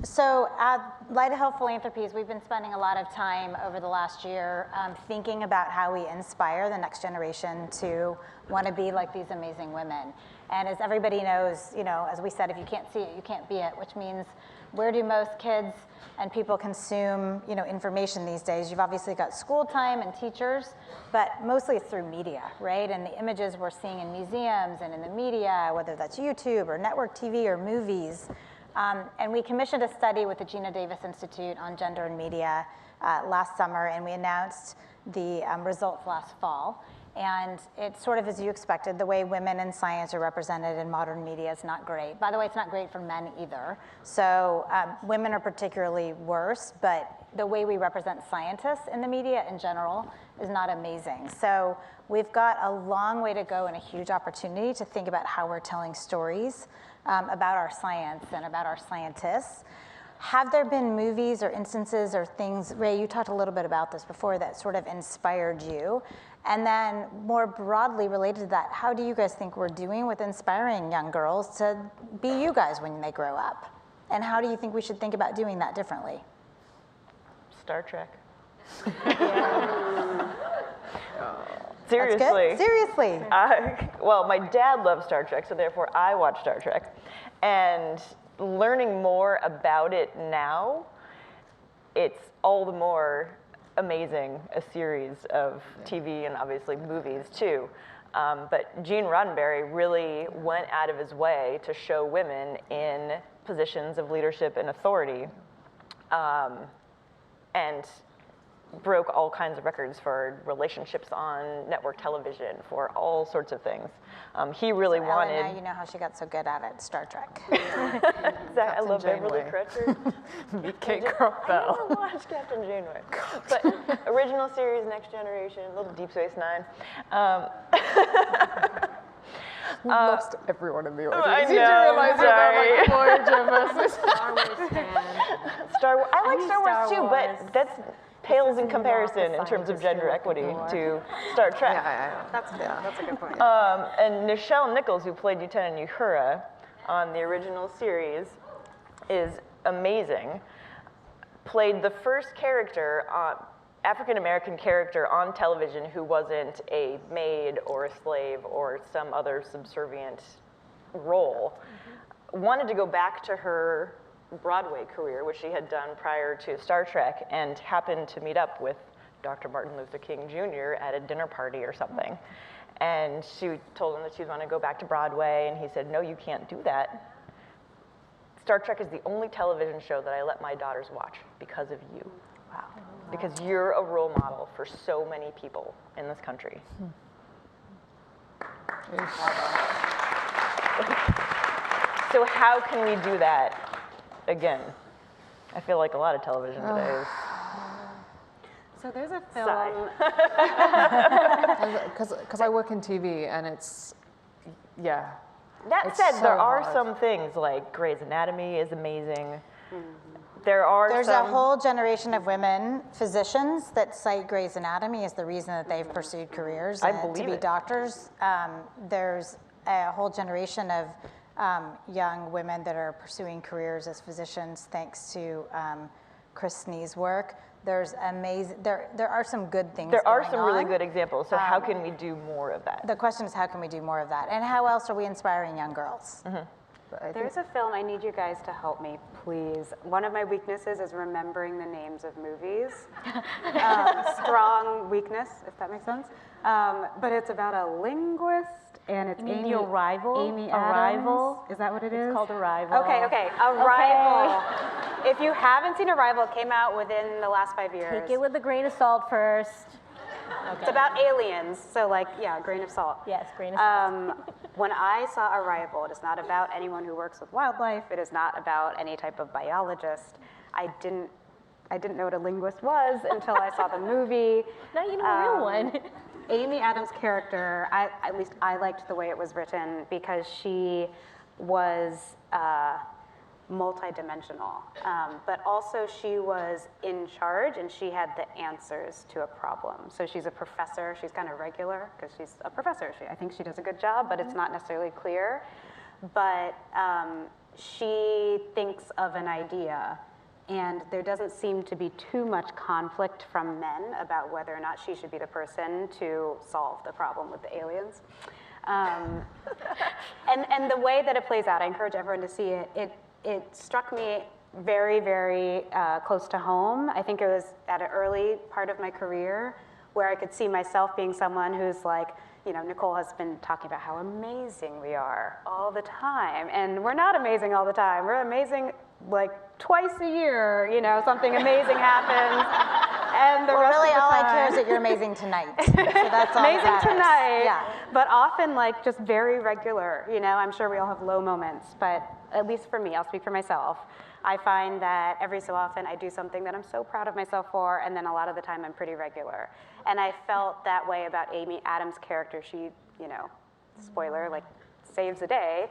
So at Light of Health Philanthropies, we've been spending a lot of time over the last year thinking about how we inspire the next generation to want to be like these amazing women. And as everybody knows, you know, as we said, if you can't see it, you can't be it, which means where do most kids and people consume, you know, information these days? You've obviously got school time and teachers, but mostly it's through media, right? And the images we're seeing in museums and in the media, whether that's YouTube or network TV or movies. And we commissioned a study with the Gina Davis Institute on gender and media last summer, and we announced the results last fall. And it's sort of as you expected, the way women in science are represented in modern media is not great. By the way, it's not great for men either. So women are particularly worse, but the way we represent scientists in the media in general is not amazing. So we've got a long way to go and a huge opportunity to think about how we're telling stories about our science and about our scientists. Have there been movies or instances or things, Rae, you talked a little bit about this before, that sort of inspired you? And then more broadly related to that, how do you guys think we're doing with inspiring young girls to be you guys when they grow up? And how do you think we should think about doing that differently? Star Trek. That's Seriously. good. Seriously. Well, my dad loves Star Trek, so therefore I watch Star Trek. And learning more about it now, it's all the more amazing a series of TV and obviously movies too. But Gene Roddenberry really went out of his way to show women in positions of leadership and authority, and broke all kinds of records for relationships on network television, for all sorts of things. He really wanted. Ella, now you know how she got so good at it, Star Trek. I love Beverly Janeway. Crusher. Katy Croff I Bell. never watched Captain Janeway. But original series, Next Generation, little Deep Space Nine. We lost everyone in the audience. I Did you know, realize sorry. about like Voyager versus Star Wars fan. I like Star Wars Star too, Wars. but that's pales in not comparison the in terms of scientist gender you're equity looking to Star Trek. That's a good point. And Nichelle Nichols, who played Lieutenant Uhura on the original series, is amazing. Played the first character, African-American character on television who wasn't a maid or a slave or some other subservient role. Wanted to go back to her Broadway career, which she had done prior to Star Trek, and happened to meet up with Dr. Martin Luther King Jr. at a dinner party or something. And she told him that she was going to go back to Broadway, and he said, no, you can't do that. Star Trek is the only television show that I let my daughters watch because of you. Wow. Because you're a role model for so many people in this country. So how can we do that again? I feel like a lot of television today is. So there's a film. Because I work in TV and it's, yeah. That It's said, so there are hard. some things like Grey's Anatomy is amazing. Mm-hmm. There's a whole generation of women physicians that cite Grey's Anatomy as the reason that they've pursued careers I to believe be it. doctors. There's a whole generation of young women that are pursuing careers as physicians thanks to Chris Snee's work. There's amazing. There are some good things. There are going some really on. good examples. So how can we do more of that? The question is, how can we do more of that? And how else are we inspiring young girls? There's a film, I need you guys to help me, please. One of my weaknesses is remembering the names of movies. Strong weakness, if that makes sense. But it's about a linguist, and it's You mean Amy, The Arrival? Amy Arrival? Adams. Is that what it is? It's called Arrival. Okay, Arrival. If you haven't seen Arrival, it came out within the last 5 years. Take it with a grain of salt first. It's about aliens, so like, yeah, grain of salt. Yes, grain of salt. When I saw Arrival, it is not about anyone who works with wildlife. It is not about any type of biologist. I didn't know what a linguist was until I saw the movie. Now you know a real one. Amy Adams' character, at least I liked the way it was written because she was multidimensional, but also she was in charge and she had the answers to a problem. So she's a professor, she's kind of regular because she's a professor. I think she does a good job, but it's not necessarily clear. But she thinks of an idea and there doesn't seem to be too much conflict from men about whether or not she should be the person to solve the problem with the aliens. And the way that it plays out, I encourage everyone to see it. It struck me very, very close to home. I think it was at an early part of my career where I could see myself being someone who's like, you know, Nicole has been talking about how amazing we are all the time. And we're not amazing all the time. We're amazing like twice a year, you know, something amazing happens. And the Well, rest really, of the all I time, care is that you're amazing tonight. So that's all that amazing matters. tonight, Yeah. but often like just very regular. You know, I'm sure we all have low moments, but at least for me, I'll speak for myself. I find that every so often I do something that I'm so proud of myself for, and then a lot of the time I'm pretty regular. And I felt that way about Amy Adams' character. She, you know, spoiler, like saves the day.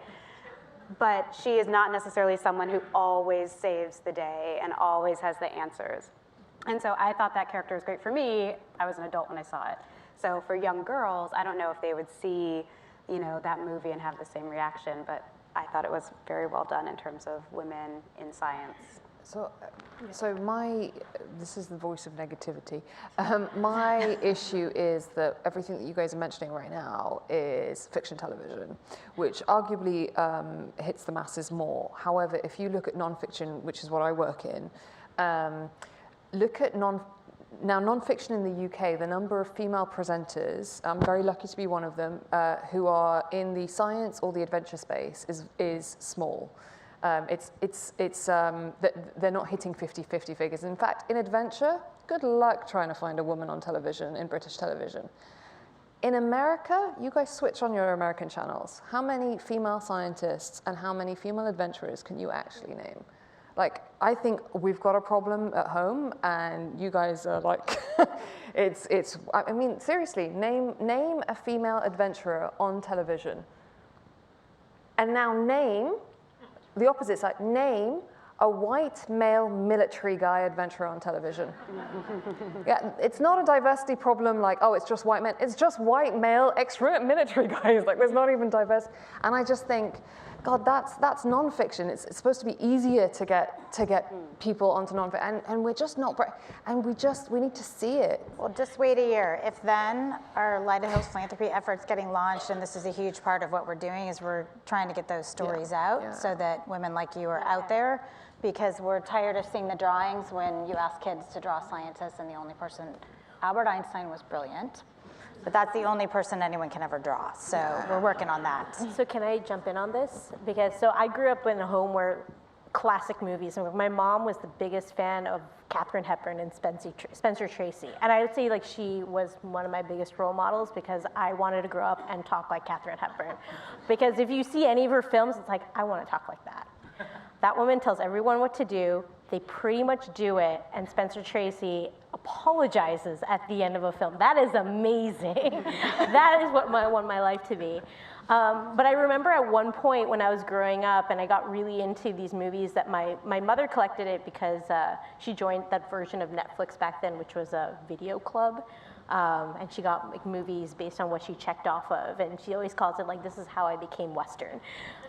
But she is not necessarily someone who always saves the day and always has the answers. And so I thought that character was great for me. I was an adult when I saw it. So for young girls, I don't know if they would see, you know, that movie and have the same reaction, but I thought it was very well done in terms of women in science. So this is the voice of negativity. My issue is that everything that you guys are mentioning right now is fiction television, which arguably hits the masses more. However, if you look at nonfiction, which is what I work in, look at nonfiction in the UK, the number of female presenters, I'm very lucky to be one of them, who are in the science or the adventure space is small. They're not hitting 50-50 figures. In fact, in adventure, good luck trying to find a woman on television, in British television. In America, you guys switch on your American channels. How many female scientists and how many female adventurers can you actually name? Like, I think we've got a problem at home, and you guys are like, I mean, seriously, name a female adventurer on television. And now name, the opposite side, name a white male military guy adventurer on television. Yeah, it's not a diversity problem like, oh, it's just white men. It's just white male ex-military guys. Like, there's not even diverse. And I just think, God, that's nonfiction. It's supposed to be easier to get people onto nonfiction, and we're just not. And we need to see it. Well, just wait a year. If then our Light of Hope philanthropy effort's getting launched, and this is a huge part of what we're doing, is we're trying to get those stories out so that women like you are out there, because we're tired of seeing the drawings when you ask kids to draw scientists, and the only person, Albert Einstein was brilliant, but that's the only person anyone can ever draw. So we're working on that. So can I jump in on this? Because I grew up in a home where classic movies, and my mom was the biggest fan of Katharine Hepburn and Spencer Tracy. And I would say like she was one of my biggest role models, because I wanted to grow up and talk like Katharine Hepburn. Because if you see any of her films, it's like, I want to talk like that. That woman tells everyone what to do. They pretty much do it, and Spencer Tracy apologizes at the end of a film. That is amazing. That is what I want my life to be. But I remember at one point when I was growing up and I got really into these movies that my mother collected it because she joined that version of Netflix back then, which was a video club. And she got like movies based on what she checked off of, and she always calls it like, this is how I became Western.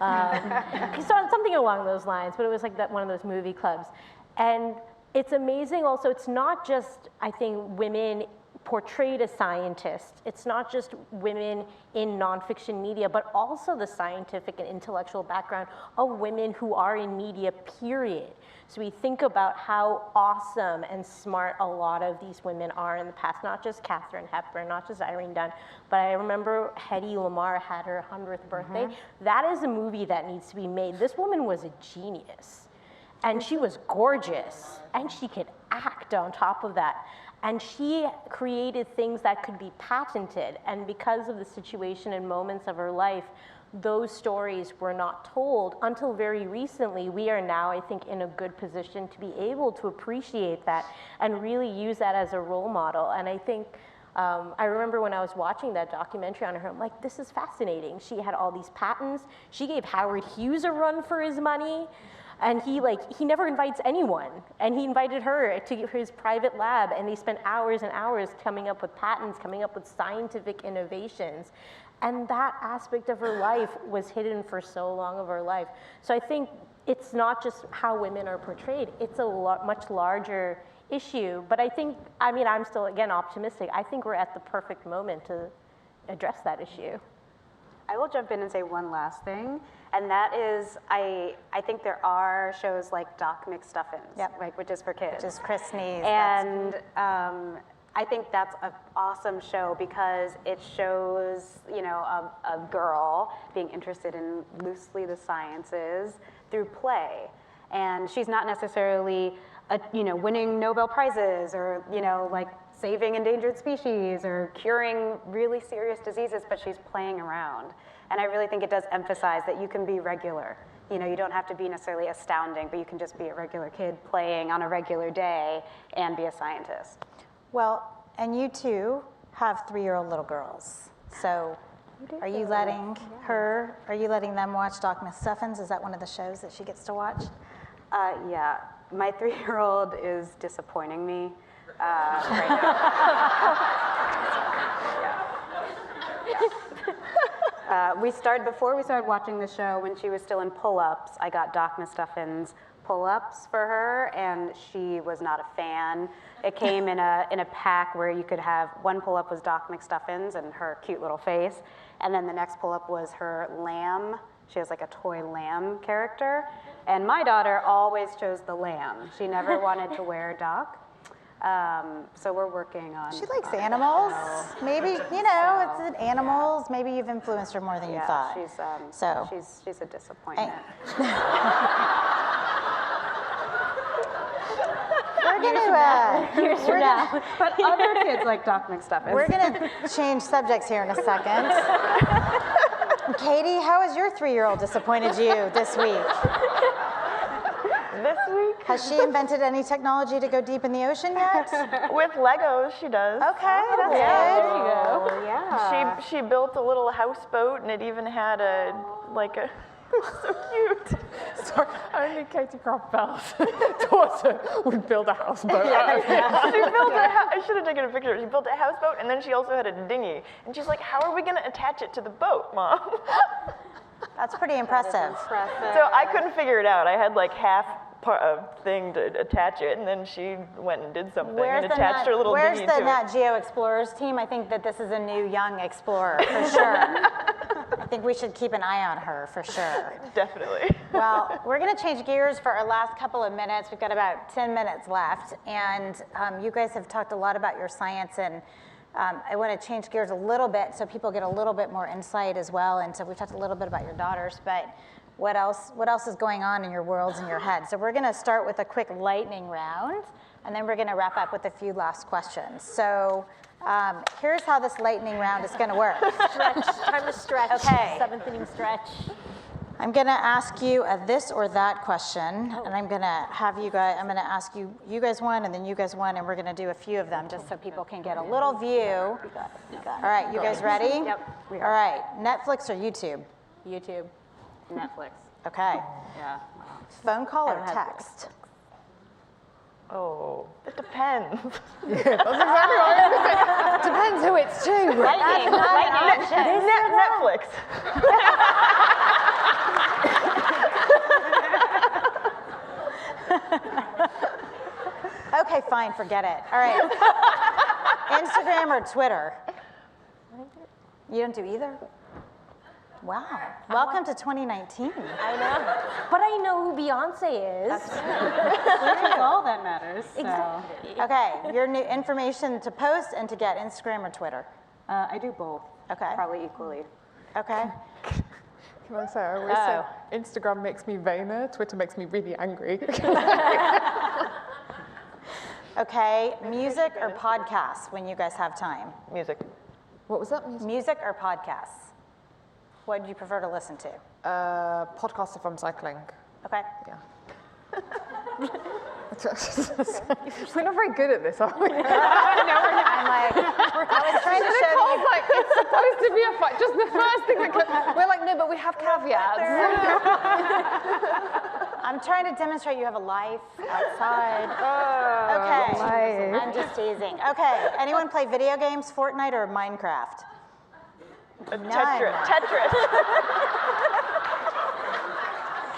So something along those lines, but it was like one of those movie clubs. And it's amazing also, it's not just, I think, women portrayed as scientists. It's not just women in nonfiction media, but also the scientific and intellectual background of women who are in media, period. So we think about how awesome and smart a lot of these women are in the past, not just Katharine Hepburn, not just Irene Dunn, but I remember Hedy Lamarr had her 100th birthday. That is a movie that needs to be made. This woman was a genius, and she was gorgeous, and she could act on top of that. And she created things that could be patented, and because of the situation and moments of her life, those stories were not told until very recently. We are now, I think, in a good position to be able to appreciate that and really use that as a role model. And I think, I remember when I was watching that documentary on her, I'm like, this is fascinating. She had all these patents. She gave Howard Hughes a run for his money. And he never invites anyone. And he invited her to his private lab, and they spent hours and hours coming up with patents, coming up with scientific innovations. And that aspect of her life was hidden for so long of her life. So I think it's not just how women are portrayed, it's a much larger issue. But I think, I mean, I'm still, again, optimistic. I think we're at the perfect moment to address that issue. I will jump in and say one last thing, and that is, I think there are shows like Doc McStuffins, like, which is for kids. Which is Chris Nees. And I think that's an awesome show because it shows, you know, a girl being interested in loosely the sciences through play. And she's not necessarily winning Nobel Prizes or, like saving endangered species or curing really serious diseases, but she's playing around. And I really think it does emphasize that you can be regular. You don't have to be necessarily astounding, but you can just be a regular kid playing on a regular day and be a scientist. Well, and you too have 3-year-old little girls. So are you letting them watch Doc McStuffins? Is that one of the shows that she gets to watch? Yeah, my 3-year-old is disappointing me right now. Before we started watching the show, when she was still in pull-ups, I got Doc McStuffins pull-ups for her, and she was not a fan. It came in a pack where you could have one pull-up was Doc McStuffins and her cute little face, and then the next pull-up was her lamb. She has like a toy lamb character, and my daughter always chose the lamb. She never wanted to wear Doc. So we're working on. She likes animals. Maybe it's animals. Maybe you've influenced her more than you thought. She's a disappointment. But other kids like Doc McStuffins. We're gonna change subjects here in a second. Katie, how has your 3-year-old disappointed you this week? This week? Has she invented any technology to go deep in the ocean yet? With Legos, she does. Okay, that's good. There you go. Yeah. She built a little houseboat, and it even had a so cute. Sorry, only Katy Croff Bell's daughter would build a houseboat. She built I should have taken a picture. She built a houseboat, and then she also had a dinghy. And she's like, how are we going to attach it to the boat, Mom? That's pretty impressive. So I couldn't figure it out. I had like half a thing to attach it, and then she went and did something and attached her little dinghy to it. Where's the Nat Geo Explorers team? I think that this is a new young explorer, for sure. I think we should keep an eye on her, for sure. Definitely. Well, we're going to change gears for our last couple of minutes. We've got about 10 minutes left, and you guys have talked a lot about your science, and I want to change gears a little bit so people get a little bit more insight as well. And so we've talked a little bit about your daughters, but what else is going on in your worlds in your head? So we're going to start with a quick lightning round, and then we're going to wrap up with a few last questions. So here's how this lightning round is going to work. Stretch, time to stretch. Okay. 7th inning stretch. I'm going to ask you a this or that question, and I'm going to ask you guys one, and then you guys one, and we're going to do a few of them just so people can get a little view. You got it. All right, you guys ready? Yep. We are. All right, Netflix or YouTube? YouTube. Netflix. Okay. Yeah. Phone call or text? Oh, it depends. That's exactly what I was going to say. Depends who it's to. Netflix. Okay, fine, forget it. All right. Instagram or Twitter? You don't do either? Wow. Welcome to 2019. I know. But I know who Beyonce is. That's all that matters. So. Exactly. Okay, your new information to post and to get Instagram or Twitter? I do both. Okay. Probably equally. Okay. Can I say, I always say Instagram makes me vainer, Twitter makes me really angry. Okay, music or podcasts when you guys have time? Music. What was that? Music? Music or podcasts? What do you prefer to listen to? Podcast if I'm cycling. Okay. Yeah. We're not very good at this, are we? I'm like, I was trying to show Nicole's you. like, it's supposed to be a fight. Just the first thing that we're like, no, but we have caveats. I'm trying to demonstrate you have a life outside. Okay. I'm just teasing. Okay. Anyone play video games, Fortnite or Minecraft? Tetris.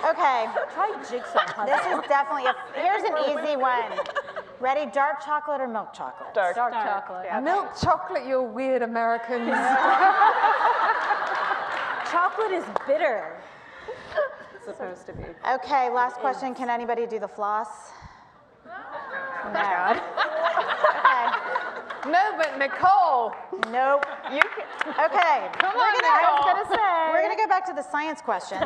Okay. Try jigsaw puzzle. This is definitely here's an easy one. Ready? Dark chocolate or milk chocolate? Dark. chocolate. Yeah. Milk chocolate, you weird Americans. Chocolate is bitter. It's supposed to be. Okay, last question. Can anybody do the floss? No. Okay. No, but Nicole. Nope. You can, Okay. Come on, I was Nicole. gonna say. We're gonna go back to the science questions.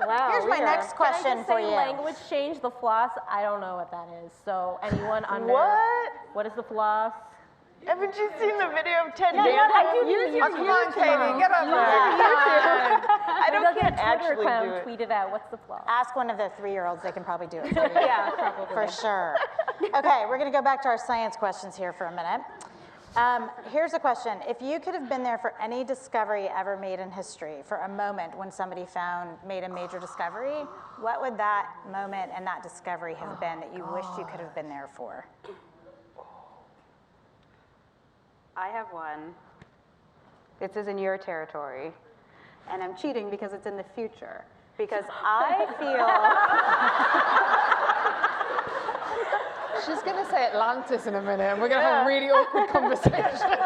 Wow. Here's my next question Can I just for say you. language change, the floss? I don't know what that is. So anyone under? What? What is the floss? Haven't you seen the video of Ted Yeah, dancing? I do use your Come on, Katie, get up there. I Maybe don't I'll get can't a Twitter actually account, do it. tweet it out. What's the floss? Ask one of the 3-year-olds, they can probably do it for you. Yeah, probably. For sure. Okay, we're gonna go back to our science questions here for a minute. Here's a question. If you could have been there for any discovery ever made in history, for a moment when somebody made a major discovery, what would that moment and that discovery have been that you wished you could have been there for? I have one. This is in your territory, and I'm cheating because it's in the future. Because I feel She's going to say Atlantis in a minute, and we're going to have a really awkward conversation.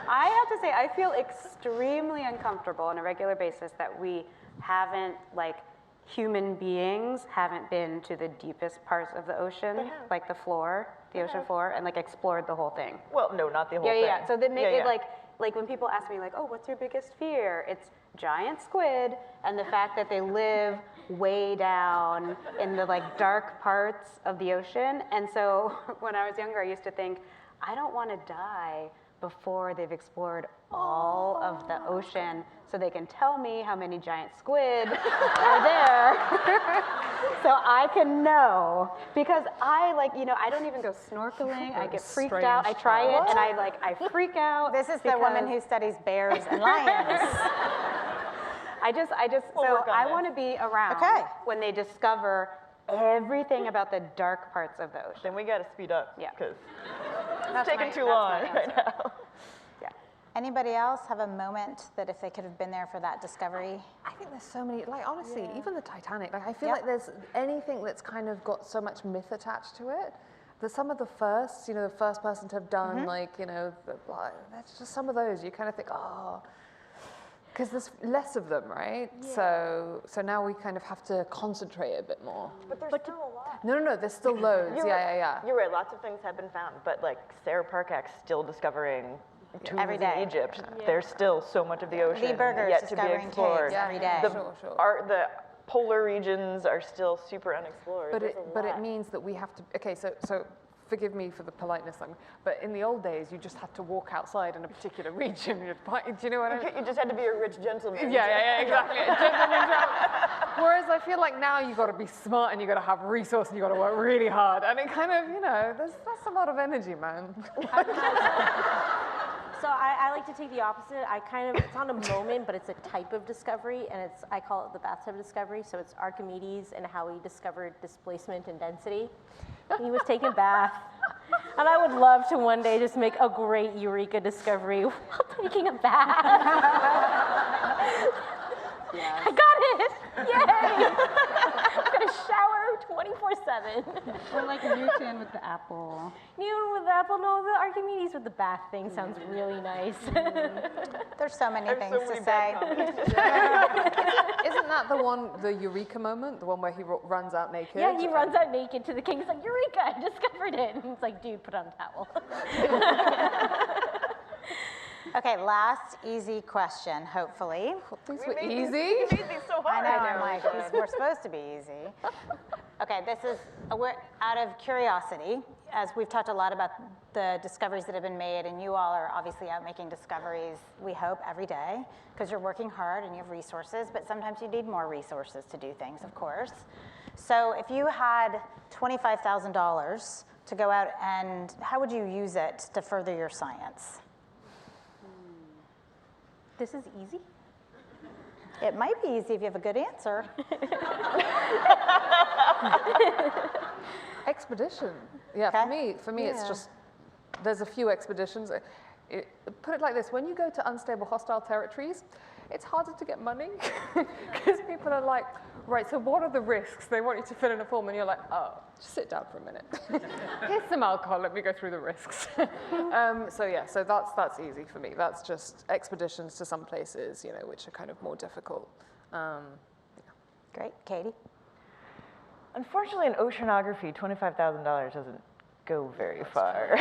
I have to say, I feel extremely uncomfortable on a regular basis that we haven't, like, human beings haven't been to the deepest parts of the ocean, like the floor, the ocean floor, and like explored the whole thing. Well, no, not the whole thing. Yeah. So they make it like when people ask me like, oh, what's your biggest fear? It's giant squid and the fact that they live way down in the like dark parts of the ocean. And so when I was younger, I used to think, I don't want to die before they've explored all of the ocean so they can tell me how many giant squid are there so I can know. Because I don't even go snorkeling. I get freaked out. I try it and I freak out. This is the woman who studies bears and lions. I want to be around when they discover everything about the dark parts of the ocean. Then we got to speed up. Yeah. Because it's taking too long right now. Anybody else have a moment that if they could have been there for that discovery? I think there's so many, like honestly, even the Titanic, like I feel like there's anything that's kind of got so much myth attached to it, that some of the first, the first person to have done that's just some of those, you kind of think, oh, because there's less of them, right? Yeah. So now we kind of have to concentrate a bit more. But there's still a lot. No, there's still loads, yeah. You're right, lots of things have been found, but like Sarah Parcak's still discovering tombs every day. in Egypt. Yeah. There's still so much of the ocean Lee Berger's yet to be discovering explored. caves every day. The polar regions are still super unexplored. But it means that we have to, okay, so forgive me for the politeness, but in the old days, you just had to walk outside in a particular region. Do you know what I mean? You just had to be a rich gentleman. Yeah, exactly. A gentleman travel. Whereas I feel like now you've got to be smart and you've got to have resource and you've got to work really hard. And it kind of, that's a lot of energy, man. So I like to take the opposite. It's not a moment, but it's a type of discovery, and I call it the bathtub discovery. So it's Archimedes and how he discovered displacement and density. He was taking a bath, and I would love to one day just make a great eureka discovery while taking a bath. I got it! Yay! I'm gonna shower 24/7. Or like Newton with the apple. Newton with the apple, no, the Archimedes with the bath thing sounds really nice. There's so many things to say. Isn't that the Eureka moment? The one where he runs out naked? Yeah, he runs out naked to the king. He's like, Eureka, I discovered it. And it's like, dude, put on a towel. Okay, last easy question, hopefully. These were easy. You made these so hard. I know, I'm like, these were supposed to be easy. Okay, this is out of curiosity, as we've talked a lot about the discoveries that have been made, and you all are obviously out making discoveries, we hope, every day, because you're working hard and you have resources, but sometimes you need more resources to do things, of course. So if you had $25,000 to go out, and how would you use it to further your science? This is easy. It might be easy if you have a good answer. Expedition. Yeah, for me, it's just, there's a few expeditions. Put it like this, when you go to unstable hostile territories, it's harder to get money because people are like, right, so what are the risks? They want you to fill in a form and you're like, oh, just sit down for a minute. Here's some alcohol, let me go through the risks. So that's easy for me. That's just expeditions to some places, which are kind of more difficult. Great, Katie? Unfortunately, in oceanography, $25,000 doesn't go very far.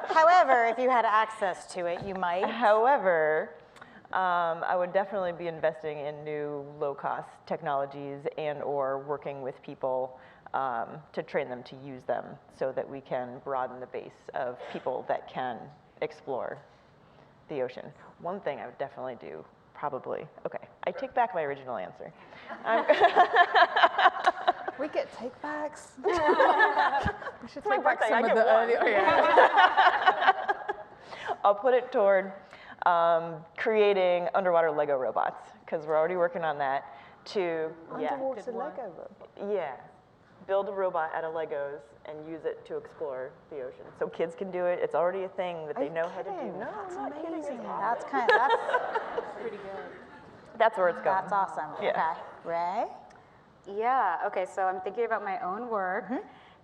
However, if you had access to it, you might. However, I would definitely be investing in new low-cost technologies and or working with people to train them to use them so that we can broaden the base of people that can explore the ocean. One thing I would definitely do, probably, okay, I take back my original answer. We get take backs. We should my take back birthday, some I of get the one. early. Yeah. I'll put it toward creating underwater Lego robots, because we're already working on that, to, Underwater Lego robot. yeah, build a robot out of Legos and use it to explore the ocean. So kids can do it. It's already a thing that they know how to do. No, I'm not kidding. It's awesome. That's Pretty good. That's where it's going. that's awesome. Yeah. Okay, Rae? Yeah, okay, so I'm thinking about my own work,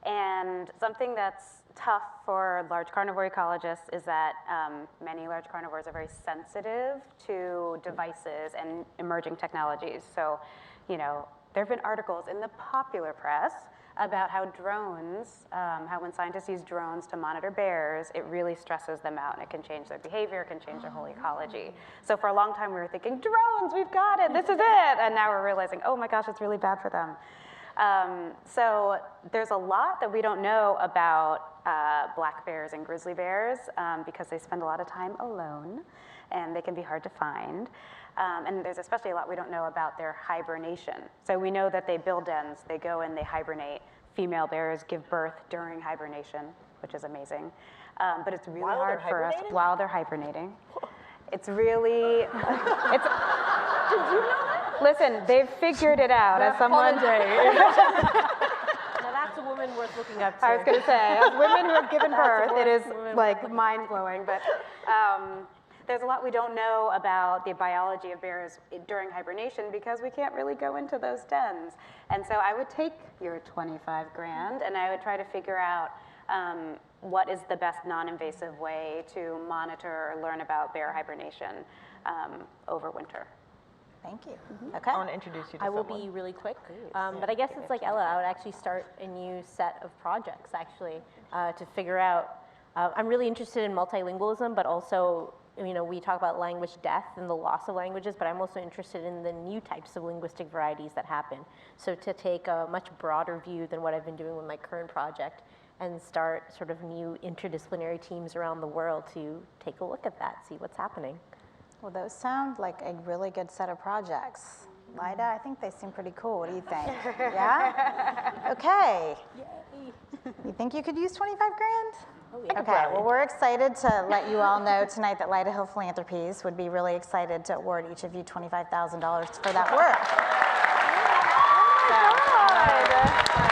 and something that's tough for large carnivore ecologists is that many large carnivores are very sensitive to devices and emerging technologies. So, you know, there have been articles in the popular press about how drones, how when scientists use drones to monitor bears, it really stresses them out and it can change their behavior, it can change their whole ecology. So for a long time we were thinking, drones, we've got it, this is it. And now we're realizing, oh my gosh, it's really bad for them. So there's a lot that we don't know about black bears and grizzly bears because they spend a lot of time alone and they can be hard to find. And there's especially a lot we don't know about their hibernation. So we know that they build dens, they go and they hibernate. Female bears give birth during hibernation, which is amazing. But it's really hard for us while they're hibernating. It's really, did you know that? Listen, they've figured it out as someone. Now that's a woman worth looking up to. I was going to say, as women who have given birth, it is like mind-blowing, but there's a lot we don't know about the biology of bears during hibernation because we can't really go into those dens. And so I would take your 25 grand and I would try to figure out what is the best non-invasive way to monitor or learn about bear hibernation over winter. Thank you. Okay. I want to introduce you to I will someone. be really quick, but I guess it's like Ella. I would actually start a new set of projects actually to figure out. I'm really interested in multilingualism, but also, you know, we talk about language death and the loss of languages, but I'm also interested in the new types of linguistic varieties that happen. So to take a much broader view than what I've been doing with my current project and start sort of new interdisciplinary teams around the world to take a look at that, see what's happening. Well, those sound like a really good set of projects. Lida, I think they seem pretty cool. What do you think? Yeah? Okay. Yay. You think you could use 25 grand? Oh, yeah. Okay, well, we're excited to let you all know tonight that Lida Hill Philanthropies would be really excited to award each of you $25,000 for that work. Oh my God.